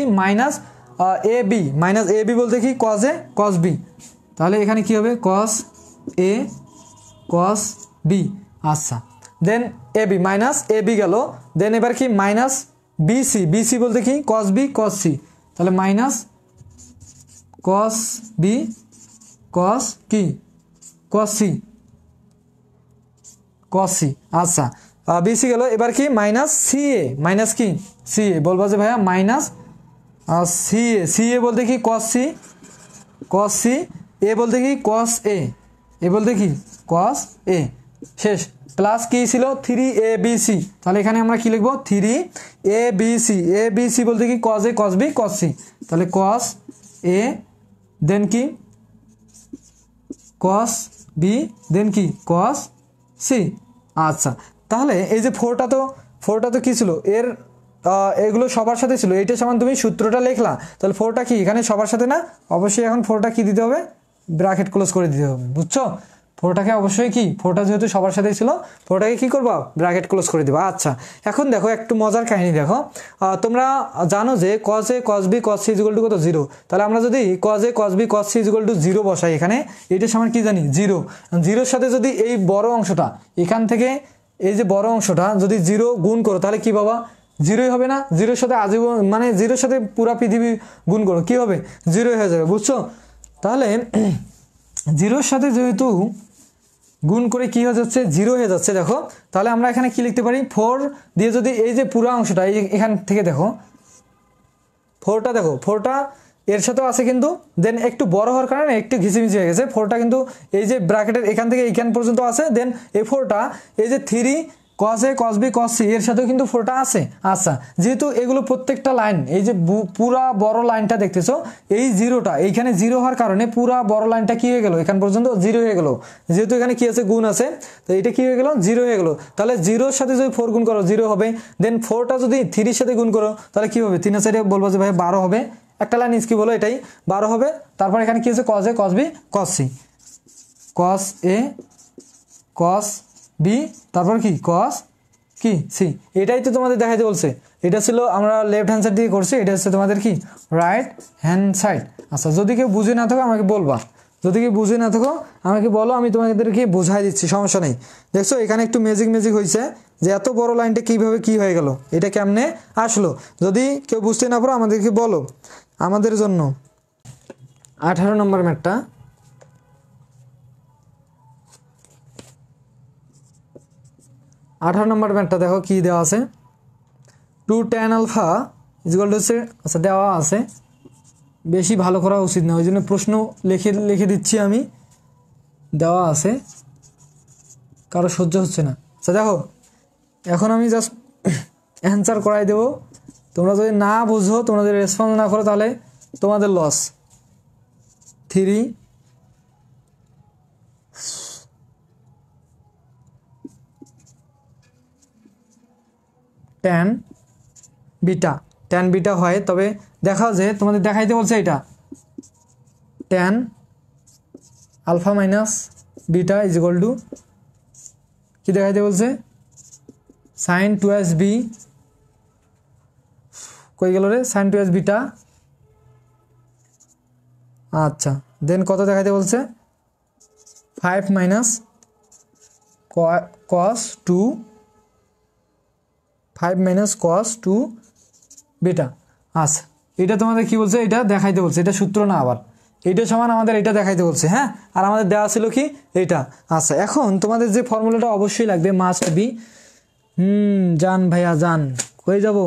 ab বলতে কি cos a cos b, তাহলে এখানে কি হবে cos a cos b। আচ্ছা দেন ab মাইনাস ab গেল, দেন এবার কি মাইনাস bc বলতে কি cos b cos c, তাহলে মাইনাস cos b cos কি cos c। আচ্ছা bc গেল, এবার কি মাইনাস কি ca, বলবা যে ভাইয়া মাইনাস ca বলতে কি cos c, a বলতে কি cos a বলতে কি cos a, শেষ প্লাস কি ছিল 3abc, তাহলে এখানে আমরা কি লিখবো 3abc বলতে কি cos a cos b cos c, তাহলে cos a দেন কি cos b দেন কি cos c। আচ্ছা তাহলে এই যে 4টা তো কি ছিল এর এগুলো সবার সাথে ছিল, এইটা সমান তুমি সূত্রটা লিখলা, তাহলে 4টা কি এখানে সবার সাথে না, অবশ্যই এখন 4টা কি দিতে হবে ব্র্যাকেট ক্লোজ করে দিতে হবে, বুঝছো। 4টাকে অবশ্যই কি 4টা যেহেতু সবার সাথেই ছিল 4টাকে কি করবা ব্র্যাকেট ক্লোজ করে দিবা। আচ্ছা এখন দেখো একটু মজার কাহিনী দেখো, তোমরা জানো যে cos a cos b cos c equal to কত 0, তাহলে আমরা যদি cos a cos b cos c equal to 0 বসাই এখানে, এটা সমান কি জানি 0 সাথে যদি এই বড় অংশটা এখান থেকে এই যে বড় অংশটা যদি 0 গুণ করো তাহলে কি বাবা 0ই হবে না, 0-এর সাথে আজীবন মানে 0-এর সাথে পুরা পৃথিবী গুণ করো কি হবে 0 হয়ে যাবে, বুঝছো। তাহলে 0-এর সাথে যেহেতু গুণ করে কি হয়ে যাচ্ছে 0 হয়ে যাচ্ছে, দেখো তাহলে আমরা এখানে কি লিখতে পারি 4 দিয়ে যদি এই যে পুরো অংশটা এখান থেকে দেখো 4টা দেখো 4টা এর সাথেও আছে কিন্তু, দেন একটু বড় হওয়ার কারণে একটু ঘিসিমিচি হয়ে গেছে। 4টা কিন্তু এই যে ব্র্যাকেটের এখান থেকে এইখান পর্যন্ত আছে, দেন এই 4টা এই যে 3 cos a cos b cos c এর সাথেও কিন্তু 4টা আছে। আচ্ছা, যেহেতু এগুলো প্রত্যেকটা লাইন, এই যে পুরা বড় লাইনটা দেখতেছো, এই জিরোটা এইখানে জিরো হওয়ার কারণে পুরা বড় লাইনটা কি হয়ে গেল, এখান পর্যন্ত জিরো হয়ে গেল। যেহেতু এখানে কি আছে, গুণ আছে, তো এটা কি হয়ে গেল, জিরো হয়ে গেল। তাহলে জিরোর সাথে যদি 4 গুণ করো জিরো হবে, দেন 4টা যদি 3 সাথে গুণ করো তাহলে কি হবে, 3 সাইডে বলবো যে ভাই 12 হবে, একটা লাইন স্কিপ হলো, এটাই 12 হবে। তারপর এখানে কি আছে, cos a cos b cos c, cos a cos b, তারপর কি cos কি সি, এটাই তো তোমাদের দেখাইতে বলছে। এটা ছিল আমরা লেফট হ্যান্ড সাইড দিয়ে করছি, এটা হচ্ছে তোমাদের কি রাইট হ্যান্ড সাইড। আচ্ছা, যদি কেউ বুঝে না থাকো আমাকে বলবা, যদি কেউ বুঝে না থাকো আমাকে বলো, আমি তোমাদেরকে বোঝাই দিচ্ছি, সমস্যা নেই। দেখছো এখানে একটু ম্যাজিক হয়েছে যে এত বড় লাইনটা কিভাবে কি হয়ে গেল, এটা কেমনে আসলো। যদি কেউ বুঝতে না পারো আমাদেরকে বলো। আমাদের জন্য 18 নম্বর ম্যাথটা, 18 নম্বর ম্যাথটা দেখো কি দেওয়া আছে, 2 tan আলফা ইকুয়াল টু হচ্ছে, আচ্ছা দেওয়া আছে, বেশি ভালো করা উচিত না, ওই জন্য প্রশ্ন লিখে দিচ্ছি আমি, দেওয়া আছে, কারো সহ্য হচ্ছে না। আচ্ছা দেখো, এখন আমি জাস্ট অ্যান্সার করাই দেবো, তোমরা যদি না বুঝো, তোমরা যদি রেসপন্স না করো তাহলে তোমাদের লস। 3 tan বিটা হয়, তবে দেখাও যে তোমাদের দেখাইতে বলছে এটা tan alpha minus beta is equal to কি দেখাইতে বলছে, sin 2sb, কই গেল রে, sin 2s বিটা। আচ্ছা, দেন কত দেখাইতে বলছে, 5 minus cos 2, 5 minus cos 2 beta. আচ্ছা, এটা তোমাদের কি বলছে, এটা দেখাইতে বলছে, এটা সূত্র না, আবার এইটা সমান আমাদের এটা দেখাইতে বলছে, হ্যাঁ। আর আমাদের দেওয়া ছিল কি এইটা। আচ্ছা, এখন তোমাদের যে ফর্মুলাটা অবশ্যই লাগবে, মাস্ট বি, জান ভাইয়া জান, কই যাব,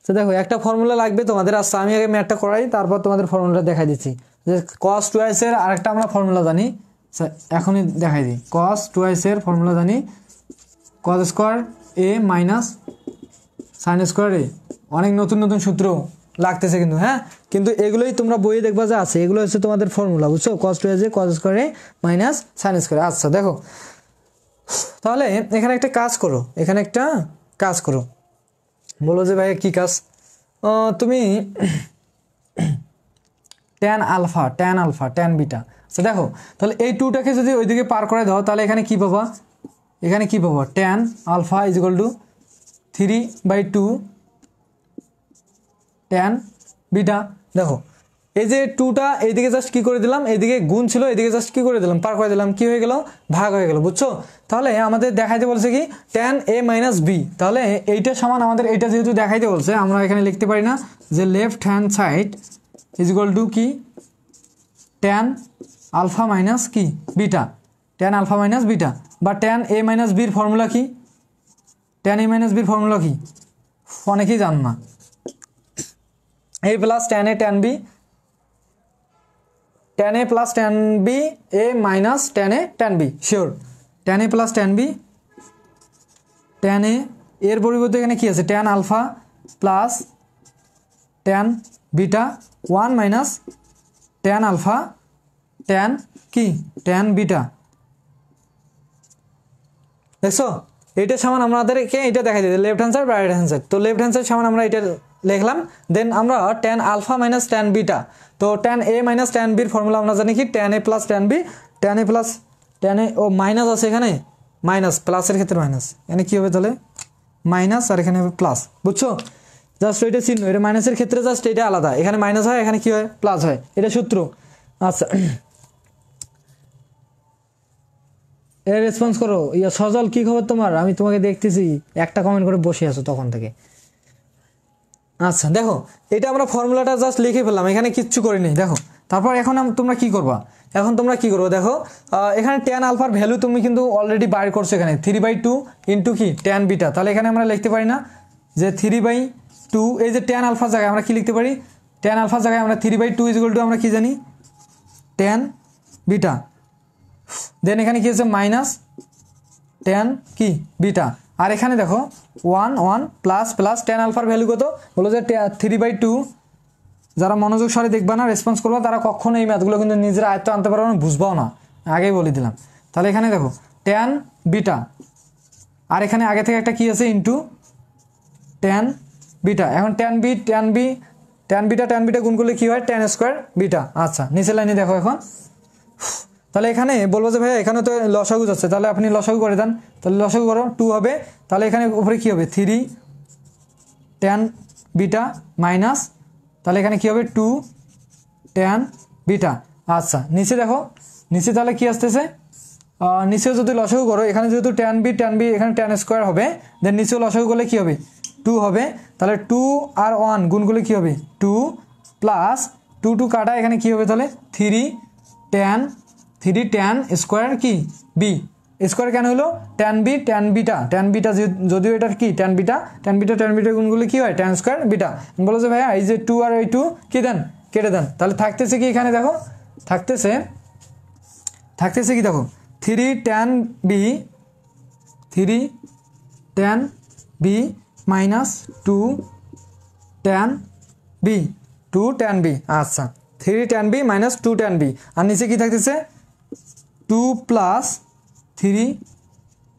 তো দেখো একটা ফর্মুলা লাগবে তোমাদের। আচ্ছা, আমি আগে ম্যাথটা করাই, তারপর তোমাদের ফর্মুলাটা দেখাই দিচ্ছি। যে cos 2s এর আরেকটা আমরা ফর্মুলা জানি, এখনই দেখাই দিই। cos 2s এর ফর্মুলা জানি, cos square a minus sin square a। অনেক নতুন সূত্র লাগতেছে কিন্তু, হ্যাঁ, কিন্তু এগুলোই তোমরা বইয়ে দেখবা যে আছে, এগুলো হচ্ছে তোমাদের ফর্মুলা, বুঝছো, cos 2s A cos square a minus sin square. আচ্ছা দেখো, তাহলে এখানে একটা কাজ করো, বলো যে ভাই কি কাজ, তুমি tan আলফা tan বিটা। আচ্ছা দেখো, তাহলে এই 2টাকে যদি ওইদিকে পার করে দাও তাহলে এখানে কি পাবা, tan alpha is equal to 3/2 tan beta. দেখো এই যে 2টা এইদিকে জাস্ট কি করে দিলাম, এইদিকে গুণ ছিল, এইদিকে জাস্ট কি করে দিলাম, পার করে দিলাম, কি হয়ে গেল, ভাগ হয়ে গেল, বুঝছো। তাহলে আমাদের দেখাইতে বলছে কি tan a মাইনাস বি, তাহলে এইটা সমান আমাদের এইটা যেহেতু দেখাইতে বলছে, আমরা এখানে লিখতে পারি না যে left hand side is equal to কি tan আলফা মাইনাস কি beta, tan alpha minus beta, বা tan a মাইনাস বির ফর্মুলা কি, tan a মাইনাস বির ফর্মুলা কি অনেকেই জান না, a plus tan a tan b, tan a plus tan b a minus tan a tan b, sure, tan a plus tan b, tan a এর পরিবর্তে এখানে কি আছে, tan alpha plus tan beta 1 minus tan alpha tan কি tan beta. দেখছো এইটা সমান আমাদেরকে এটা দেখাই দিতে left hand side right hand side, তো লেফট হ্যান্ড সাইড সমান আমরা এটা লিখলাম, দেন আমরা tan alpha minus tan beta, তো tan a minus tan b এর ফর্মুলা আমরা জানি কি tan a plus tan b, tan a plus tan a ও মাইনাস আছে এখানে, মাইনাস প্লাসের ক্ষেত্রে মাইনাস, এখানে কি হবে তাহলে মাইনাস, আর এখানে হবে প্লাস, বুঝছো, জাস্ট এটা চিহ্ন, এটা মাইনাসের ক্ষেত্রে জাস্ট এটা আলাদা, এখানে মাইনাস হয়, এখানে কি হয় প্লাস হয়, এটা সূত্র। আচ্ছা এর রেসপন্স করো, ইয়া সজল কি খবর তোমার, আমি তোমাকে দেখতেছি একটা কমেন্ট করে বসে আছো তখন থেকে। আচ্ছা দেখো, এটা আমরা ফর্মুলাটা জাস্ট লিখে ফেললাম, এখানে কিচ্ছু করিনি। দেখো তারপর এখন তোমরা কি করবা, এখন তোমরা কি করবো দেখো, এখানে ট্যান আলফার ভ্যালু তুমি কিন্তু অলরেডি বাইর করছো এখানে 3/2 ইন্টু কি ট্যান বিটা। তাহলে এখানে আমরা লিখতে পারি না যে 3/2, এই যে ট্যান আলফার জায়গায় আমরা কি লিখতে পারি, ট্যান আলফার জায়গায় আমরা 3/2 ইজ ইকুয়াল টু আমরা কি জানি ট্যান বিটা। দেন এখানে কি আছে মাইনাস ট্যান কি বিটা। আর এখানে দেখো 1 প্লাস প্লাস ট্যান আলফার ভ্যালু কত বলো যে 3/2। যারা মনোযোগ সরে দেখবা না, রেসপন্স করবা, তারা কখনো এই ম্যাথগুলো কিন্তু নিজেরা আয়ত্ত আনতে পারবে না, বুঝবাও না, আগেই বলে দিলাম। তাহলে এখানে দেখো ট্যান বিটা, আর এখানে আগে থেকে একটা কি আছে ইন্টু ট্যান বিটা। এখন ট্যান বিটা গুণ করলে কি হয় ট্যান স্কোয়ার বিটা। আচ্ছা নিচের লাইনে দেখো এখন, তাহলে এখানে বলবো যে ভাইয়া এখানে তো লসাগু যাচ্ছে, তাহলে আপনি লসাগু করে দেন। তাহলে লসাগু করো 2 হবে, তাহলে এখানে উপরে কি হবে 3 ট্যান বিটা মাইনাস, তাহলে এখানে কি হবে 2 ট্যান বিটা। আচ্ছা নিচে দেখো, নিচে তাহলে কি আসতেছে, নিচেও যদি লসাগু করো, এখানে যেহেতু ট্যান বি এখানে ট্যান স্কোয়ার হবে, দেন নিচেও লসাগু করলে কি হবে 2 হবে। তাহলে 2 আর 1 গুণ করলে কি হবে 2 প্লাস 2 কাটা, এখানে কি হবে তাহলে 3 ট্যান স্কোয়ার কি বি স্কোয়ার কেন হলো ট্যান বিটা যদিও এটার কি ট্যান বিটা গুণগুলো কি হয় ট্যান স্কোয়ার বিটা। বলো যে ভাইয়া এই যে 2 আর এই 2 কি দেন কেটে দেন, তাহলে থাকতেছে কি এখানে দেখো থাকতেছে কি দেখো 3 tan B minus 2 tan B. আচ্ছা 3 tan B minus 2 tan B, আর নিচে কি থাকতেছে 2 প্লাস 3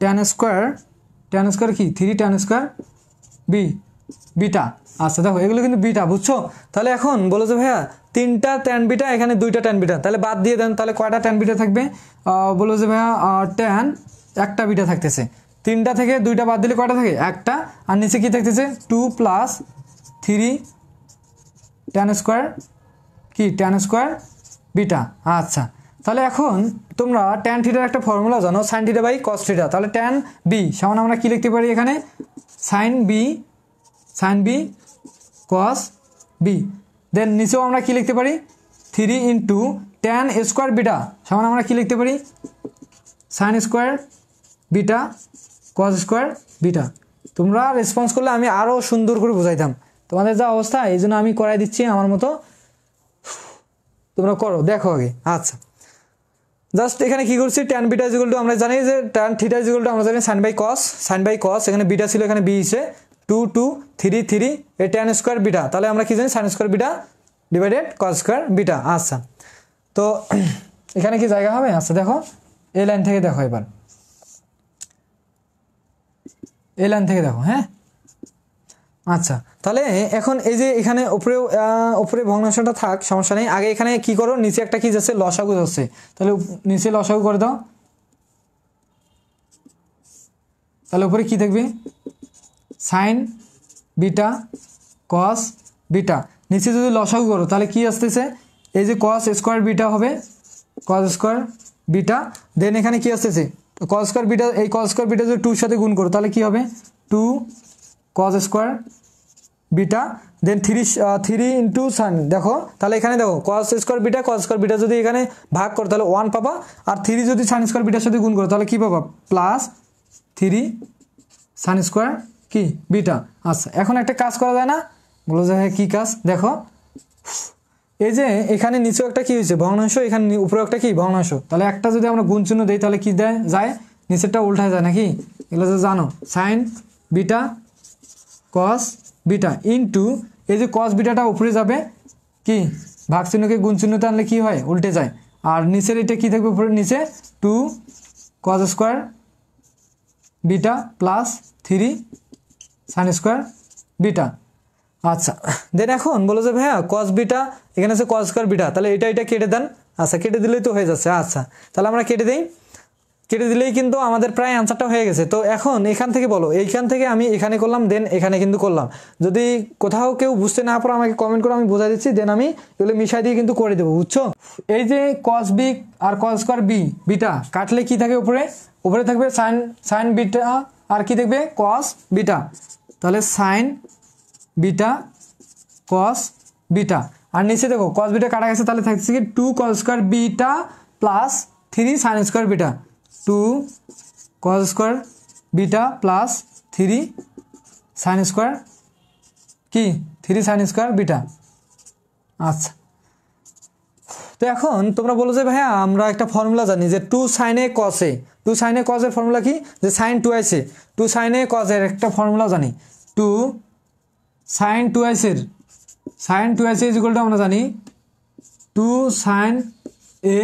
ট্যান স্কোয়ার কি 3 ট্যান স্কোয়ার বিটা। আচ্ছা দেখো এগুলো কিন্তু বিটা, বুঝছো। তাহলে এখন বলো যে ভাইয়া 3টা ট্যান বিটা, এখানে 2টা ট্যান বিটা, তাহলে বাদ দিয়ে দেন, তাহলে কয়টা ট্যান বিটা থাকবে, বলো যে ভাইয়া ট্যান একটা বিটা থাকতেছে, 3টা থেকে 2টা বাদ দিলে কয়টা থাকে একটা, আর নিচে কি থাকতেছে 2 প্লাস 3 ট্যান স্কোয়ার বিটা। আচ্ছা তাহলে এখন তোমরা ট্যান থিটার একটা ফর্মুলা জানো, sine theta by cos theta. তাহলে ট্যান বি সমান আমরা কি লিখতে পারি এখানে sine b cos b. Then নিচেও আমরা কি লিখতে পারি 3 ইন্টু ট্যান স্কোয়ার বিটা সমান আমরা কি লিখতে পারি সাইন স্কোয়ার বিটা কস স্কোয়ার বিটা। তোমরা রেসপন্স করলে আমি আরও সুন্দর করে বোঝাইতাম, তোমাদের যা অবস্থা এই জন্য আমি করাই দিচ্ছি আমার মতো, তোমরা করো দেখো আগে। আচ্ছা জাস্ট এখানে কি করছি tan beta is equal to আমরা জানি যে tan theta is equal to আমরা জানি সাইন বাই কস, এখানে বিটা ছিল এখানে বি হিসে 2 3 এই ট্যান স্কোয়ার বিটা, তাহলে আমরা কি জানি সাইন স্কোয়ার বিটা ডিভাইডেড কস স্কোয়ার বিটা। আচ্ছা তো এখানে কি জায়গা হবে, আচ্ছা দেখো এই লাইন থেকে দেখো, এবার এই লাইন থেকে দেখো, হ্যাঁ। আচ্ছা তাহলে এখন এই যে এখানে উপরে ভগ্নাংশটা থাক, সমস্যা নেই। আগে এখানে কি করো নিচে একটা কি যাচ্ছে লসাগু যাচ্ছে, তাহলে নিচে লসাগু করে দাও, তাহলে উপরে কি থাকবে সাইন বিটা কস বিটা। নিচে যদি লসাগু করো তাহলে কি আসতেছে এই যে কস স্কোয়ার বিটা হবে কস স্কোয়ার বিটা। দেন এখানে কি আসতেছে কস স্কোয়ার বিটা, এই কস স্কোয়ার বিটা যদি 2 সাথে গুণ করো তাহলে কি হবে 2 কস স্কোয়ার বিটা। দেন 3 ইন্টু সাইন, দেখো তাহলে এখানে দেখো কস স্কোয়ার বিটা যদি এখানে ভাগ করো তাহলে 1 পাবা, আর 3 যদি সাইন স্কোয়ার বিটার সাথে গুণ করো তাহলে কি পাবা প্লাস 3 সাইন স্কোয়ার কি বিটা। আচ্ছা এখন একটা কাজ করা যায় না, বলো যে হ্যাঁ কী কাজ, দেখো এই যে এখানে নিচেও একটা কি হয়েছে ভগ্নাংশ, এখানে উপরে একটা কি ভগ্নাংশ, তাহলে একটা যদি আমরা গুণ চিহ্ন দিই তাহলে কি যায় নিচেরটা উল্টায় যায় নাকি, এগুলো তো জানো sign beta cos beta into এই যে কস বিটাটা উপরে যাবে কি ভাগ চিহ্নকে গুণ চিহ্নতে আনলে কি হয় উল্টে যায়, আর নিচের এটা কি থাকবে উপরে নিচে 2 কস square beta plus 3 sine square beta. আচ্ছা দেন এখন বলো যে ভাইয়া কস বিটা এখানে আছে কস স্কোয়ার বিটা, তাহলে এটা কেটে দেন। আচ্ছা কেটে দিলেই তো হয়ে যাচ্ছে। আচ্ছা তাহলে আমরা কেটে দিলেই কিন্তু আমাদের প্রায় অ্যান্সারটা হয়ে গেছে। তো এখন এখান থেকে বলো, এইখান থেকে আমি এখানে করলাম, দেন এখানে কিন্তু করলাম, যদি কোথাও কেউ বুঝতে না পারো আমাকে কমেন্ট করে আমি বোঝাই দিচ্ছি, দেন আমি এগুলো মিশাই দিয়ে কিন্তু করে দেবো, বুঝছো। এই যে কস বি আর কস স্কোয়ার বিটা কাটলে কি থাকে উপরে থাকবে সাইন বিটা, আর কি দেখবে কস বিটা, তাহলে সাইন বিটা কস বিটা, আর নিচে দেখো কস বিটা কাটা গেছে তাহলে থাকছে কি 2 কস square beta plus 3 sine square beta, 2 কস square beta plus 3 sine square কি 3 সাইন স্কোয়ার বিটা। আচ্ছা, তো এখন তোমরা বলো যে ভাইয়া আমরা একটা ফর্মুলা জানি যে 2 sine a cos A, 2 sine a cos এর ফর্মুলা কি, যে sine twice a, 2 sine a cos এর একটা ফর্মুলা জানি, 2 সাইন টুয়াইস এর, sine twice a is equal to আমরা জানি 2 sine a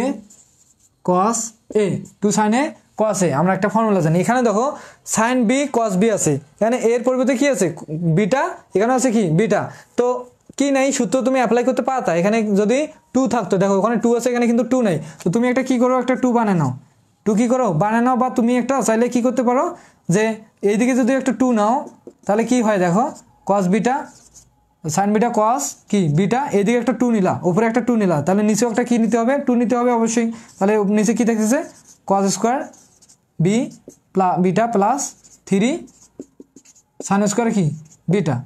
cos A, 2 sine a কস এ আমরা একটা ফর্মুলা জানি। এখানে দেখো সাইন বি কস বি আছে, এখানে এর পরিবর্তে কি আছে বিটা, এখানে আছে কি বিটা, তো কি নাই সূত্র তুমি অ্যাপ্লাই করতে পারতা, এখানে যদি 2 থাকতো, দেখো ওখানে 2 আছে এখানে কিন্তু 2 নাই, তো তুমি একটা কি করো একটা 2 বানায় নাও, 2 কি করো বানায় নাও, বা তুমি একটা চাইলে কি করতে পারো যে এইদিকে যদি একটা 2 নাও তাহলে কি হয় দেখো কস বিটা সাইন বিটা কস কি বিটা, এইদিকে একটা 2 নিলা, উপরে একটা 2 নিলা, তাহলে নিচেও একটা কি নিতে হবে 2 নিতে হবে অবশ্যই, তাহলে নিচে কি থাকতেছে cos square b beta plus 3 sine square কি বিটা।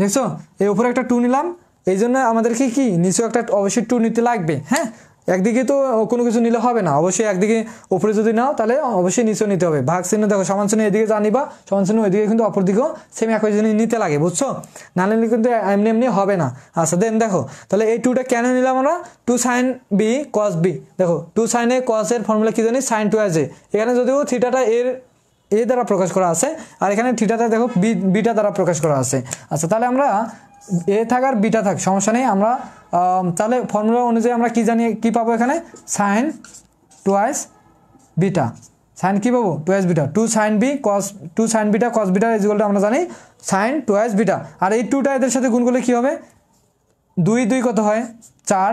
দেখছো এই উপরে একটা 2 নিলাম, এই জন্য আমাদেরকে কি নিচেও একটা অবশ্যই 2 নিতে লাগবে। হ্যাঁ, একদিকে তো কোনো কিছু নিলে হবে না, অবশ্যই একদিকে উপরে যদি নাও তাহলে অবশ্যই নিচেও নিতে হবে। ভাগ চিহ্ন দেখো সমান চিহ্ন এদিকে জানিবা, সমান চিহ্ন ওইদিকে কিন্তু অপর দিকেও সেম একই জিনিস নিতে লাগে, বুঝছো, না নিলে কিন্তু এমনি এমনি হবে না। আচ্ছা দেন দেখো তাহলে এই 2টা কেন নিলাম আমরা, 2 সাইন বি কস বি, দেখো 2 সাইন এ কস এর ফর্মুলা কি জানি সাইন টুয়াইস এ, এখানে যদিও থিটাটা এর এ দ্বারা প্রকাশ করা আছে, আর এখানে থিটাটা দেখো বিটা দ্বারা প্রকাশ করা আছে। আচ্ছা তাহলে আমরা এ থাক আর বিটা থাক সমস্যা নেই, আমরা তাহলে ফর্মুলা অনুযায়ী আমরা কি জানি কি পাবো, এখানে সাইন টুয়াইস বিটা, সাইন কি পাবো twice beta, 2 sine b cos 2 sine beta cos beta is equal to আমরা জানি সাইন টুয়াইস বিটা, আর এই 2টা এদের সাথে গুণ করলে কি হবে 2 2 কত হয় 4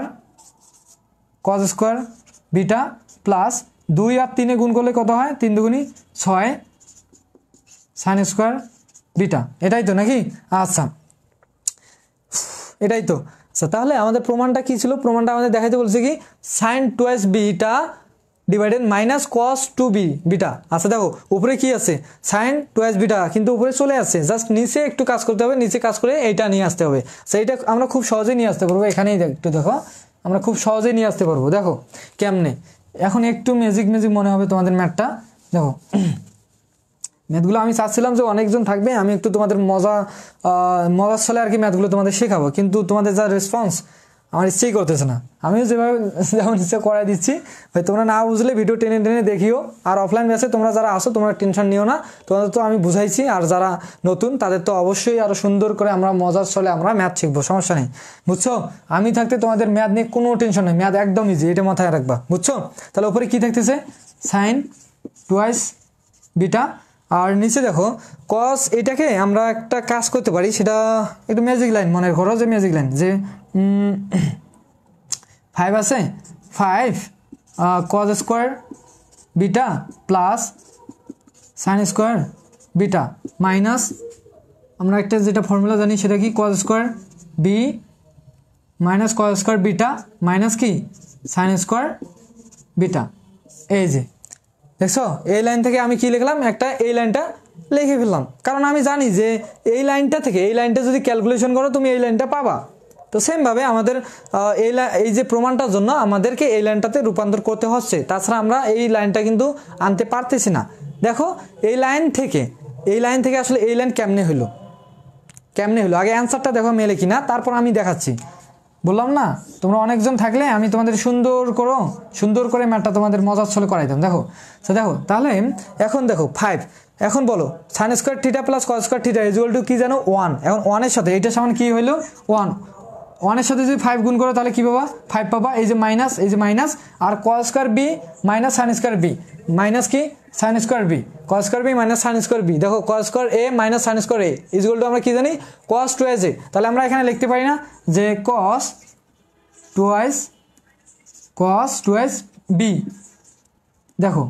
কস স্কোয়ার বিটা প্লাস 2 আর 3 গুণ করলে কত হয় 3 দুগুণী 6 সাইন স্কোয়ার বিটা, এটাই তো নাকি। আচ্ছা এটাই তো। আচ্ছা তাহলে আমাদের প্রমাণটা কি ছিল, প্রমাণটা আমাদের দেখাইতে বলছে কি sine twice beta divided minus cos 2 b beta. আচ্ছা দেখো উপরে কি আছে সাইন টুয়াইস বিটা, কিন্তু উপরে চলে আসছে, জাস্ট নিচে একটু কাজ করতে হবে, নিচে কাজ করে এইটা নিয়ে আসতে হবে, সেইটা আমরা খুব সহজেই নিয়ে আসতে পারবো, এখানেই একটু দেখো আমরা খুব সহজেই নিয়ে আসতে পারবো, দেখো কেমনে, এখন একটু ম্যাজিক ম্যাজিক মনে হবে তোমাদের ম্যাথটা, দেখো ম্যাথগুলো আমি চাচ্ছিলাম যে অনেকজন থাকবে, আমি একটু তোমাদের মজার ছলে আর কি ম্যাথগুলো তোমাদের শেখাবো, কিন্তু তোমাদের যা রেসপন্স আমার ইচ্ছেই করতেছে না, আমিও যেমন ইচ্ছে করাই দিচ্ছি, ভাই তোমরা না বুঝলে ভিডিও টেনে টেনে দেখিও, আর অফলাইন ব্যাচে তোমরা যারা আসো তোমরা টেনশন নিও না, তোমাদের তো আমি বুঝাইছি, আর যারা নতুন তাদের তো অবশ্যই আরও সুন্দর করে আমরা মজার ছলে আমরা ম্যাথ শিখবো, সমস্যা নেই, বুঝছো, আমি থাকতে তোমাদের ম্যাথ নিয়ে কোনো টেনশন নেই, ম্যাথ একদম ইজি, এটা মাথায় রাখবা, বুঝছো। তাহলে উপরে কি থাকতেছে সাইন টুয়াইস বিটা, আর নিচে দেখো কস, এটাকে আমরা একটা কাজ করতে পারি, সেটা একটু ম্যাজিক লাইন মনে করো, যে ম্যাজিক লাইন যে 5 আছে 5 cos square beta plus sine square beta minus আমরা একটা যেটা ফর্মুলা জানি সেটা কি cos square B minus cos square beta minus কি সাইন স্কোয়ার বিটা। এই যে দেখছো এই লাইন থেকে আমি কি লিখলাম, একটা এই লাইনটা লিখে ফেললাম, কারণ আমি জানি যে এই লাইনটা থেকে এই লাইনটা যদি ক্যালকুলেশন করো তুমি এই লাইনটা পাবা, তো সেমভাবে আমাদের এই যে প্রমাণটার জন্য আমাদেরকে এই লাইনটাতে রূপান্তর করতে হচ্ছে, তাছাড়া আমরা এই লাইনটা কিন্তু আনতে পারতেছি না। দেখো এই লাইন থেকে আসলে এই লাইন কেমনে হলো আগে অ্যান্সারটা দেখো মেলে কিনা, তারপর আমি দেখাচ্ছি, বললাম না তোমরা অনেকজন থাকলে আমি তোমাদের সুন্দর করে ম্যাথটা তোমাদের মজার ছলে করাইতাম। দেখো তাহলে এখন দেখো 5, এখন বলো sine square theta plus cos square theta is equal to কি জানো 1, এখন 1 এর সাথে এইটা সমান কি হইলো 1 এর সাথে যদি 5 গুণ করো তাহলে কি পাবা 5 পাবা, এই যে মাইনাস আর cos square B minus sine square B minus কি sine square B, cos square B minus sine square B, দেখো cos square A minus sine square A is equal to আমরা কি জানি কস টুয়াইস এ, তাহলে আমরা এখানে লিখতে পারি না যে কস টুয়াইস বি, দেখো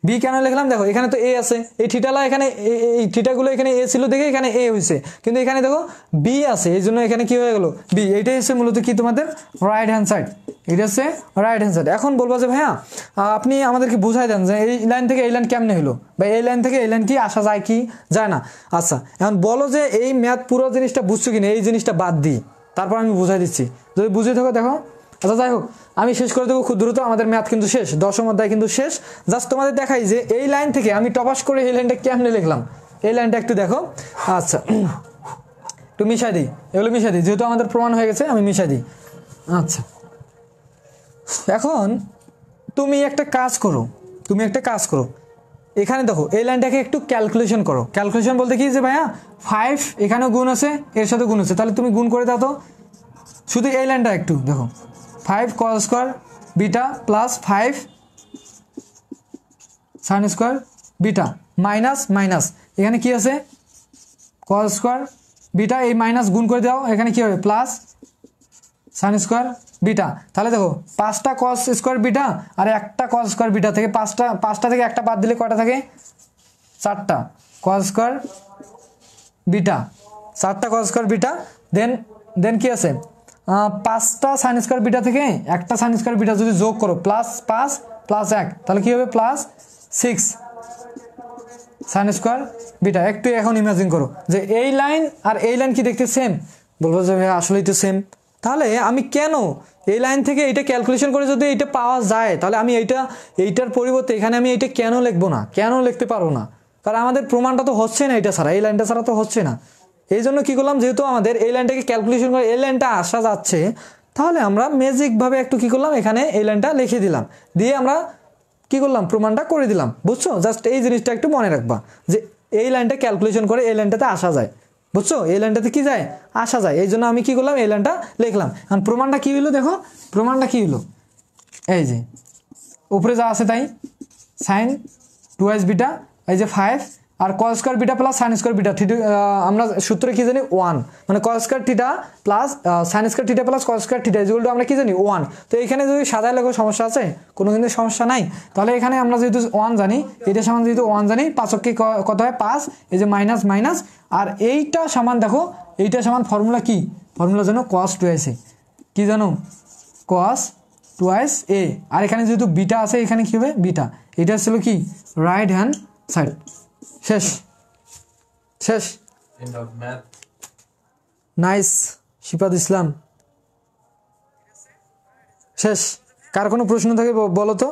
বি কেন লিখলাম, দেখো এখানে তো এ আছে, এই থিটালা এখানে এই থিটাগুলো এখানে এ ছিল দেখে এখানে এ হয়েছে, কিন্তু এখানে দেখো বি আছে, এই জন্য এখানে কি হয়ে গেল বি, এইটাই হচ্ছে মূলত কি তোমাদের রাইট হ্যান্ড সাইড, এটা হচ্ছে রাইট হ্যান্ড সাইড। এখন বলবো যে ভাইয়া আপনি আমাদেরকে বুঝাই দেন যে এই লাইন থেকে এই লাইন কেমনে হলো, বা এই লাইন থেকে এই লাইন কি আসা যায় কি যায় না। আচ্ছা এখন বলো যে এই ম্যাথ পুরো জিনিসটা বুঝছো কিনা, এই জিনিসটা বাদ দিই, তারপর আমি বুঝাই দিচ্ছি, যদি বুঝে থাকো দেখো আচ্ছা যাই হোক, আমি শেষ করে দেবো খুব দ্রুত, আমাদের ম্যাথ কিন্তু শেষ, 10ম অধ্যায় কিন্তু শেষ। জাস্ট তোমাদের দেখাই যে এই লাইন থেকে আমি টপাস করে এই লাইনটা কেমনে লিখলাম, এই লাইনটা একটু দেখো। আচ্ছা একটু মিশাই দিই, এগুলো মিশাই দিই, যেহেতু আমাদের প্রমাণ হয়ে গেছে আমি মিশাই দিই। আচ্ছা এখন তুমি একটা কাজ করো, এখানে দেখো এই লাইনটাকে একটু ক্যালকুলেশন করো। ক্যালকুলেশন বলতে কি যে ভাইয়া 5 এখানেও গুণ আছে, এর সাথে গুণ আছে, তাহলে তুমি গুণ করে দাও তো। শুধু এই লাইনটা একটু দেখো, 5 cos square beta plus 5 sign square beta minus minus, এখানে কি আছে cos স্কোয়ার বিটা, এই মাইনাস গুণ করে দাও, এখানে কি হবে প্লাস সাইন স্কোয়ার বিটা। তাহলে দেখো 5টা cos স্কোয়ার বিটা আর একটা cos স্কোয়ার বিটা থেকে 5টা থেকে একটা বাদ দিলে কয়টা থাকে, 4টা cos স্কোয়ার বিটা, 4টা cos স্কোয়ার বিটা। দেন কি আছে, 5টা সাইন স্কোয়ার বিটা থেকে একটা সাইন স্কোয়ার বিটা যদি যোগ করো প্লাস 5 প্লাস 1, তাহলে কি হবে প্লাস 6 সাইন স্কোয়ার বিটা। একটু এখন ইমাজিন করো যে এই লাইন আর এই লাইন কি দেখতে সেম, বলবো যে আসলেই তো সেম। তাহলে আমি কেন এই লাইন থেকে এইটা ক্যালকুলেশন করে যদি এইটা পাওয়া যায়, তাহলে আমি এইটার পরিবর্তে এখানে আমি এইটা কেন লিখবো না, কেন লিখতে পারবো না? কারণ আমাদের প্রমাণটা তো হচ্ছে না এইটা ছাড়া, এই লাইনটা ছাড়া তো হচ্ছে না। এই জন্য কী করলাম, যেহেতু আমাদের এই লাইনটাকে ক্যালকুলেশন করে এই লাইনটা আসা যাচ্ছে, তাহলে আমরা ম্যাজিকভাবে একটু কী করলাম, এখানে এই লাইনটা লিখে দিলাম, দিয়ে আমরা কী করলাম প্রমাণটা করে দিলাম। বুঝছো? জাস্ট এই জিনিসটা একটু মনে রাখবা যে এই লাইনটা ক্যালকুলেশন করে এই লাইনটাতে আসা যায়। বুঝছো? এই লাইনটাতে কি যায়, আসা যায়। এই জন্য আমি কি করলাম, এই লাইনটা লিখলাম। এখন প্রমাণটা কি হলো দেখো, প্রমাণটা কি হলো, এই যে উপরে যা আছে তাই, সাইন 2s বিটা, এই যে 5 আর cos square beta plus sine square beta, আমরা সূত্রে কি জানি 1, মানে cos square theta plus sine square theta plus cos square theta equal to আমরা কি জানি 1। তো এখানে যদি সাজায় লেখো সমস্যা আছে, কোনো কিন্তু সমস্যা নাই। তাহলে এখানে আমরা যেহেতু 1 জানি, এটা সমান যেহেতু 1 জানি, 5 কি কত হয় 5, এই যে মাইনাস মাইনাস, আর এইটা সমান দেখো, এইটা সমান ফর্মুলা কি, ফর্মুলা জানো cos 2s a, কি জানো cos 2s a, আর এখানে যেহেতু বিটা আছে এখানে কি হবে বিটা, এটা ছিল কি রাইট হ্যান্ড সাইড। শেষ শেষ, নাইস শিপাত ইসলাম, শেষ। কার কোনো প্রশ্ন থাকে বলো তো।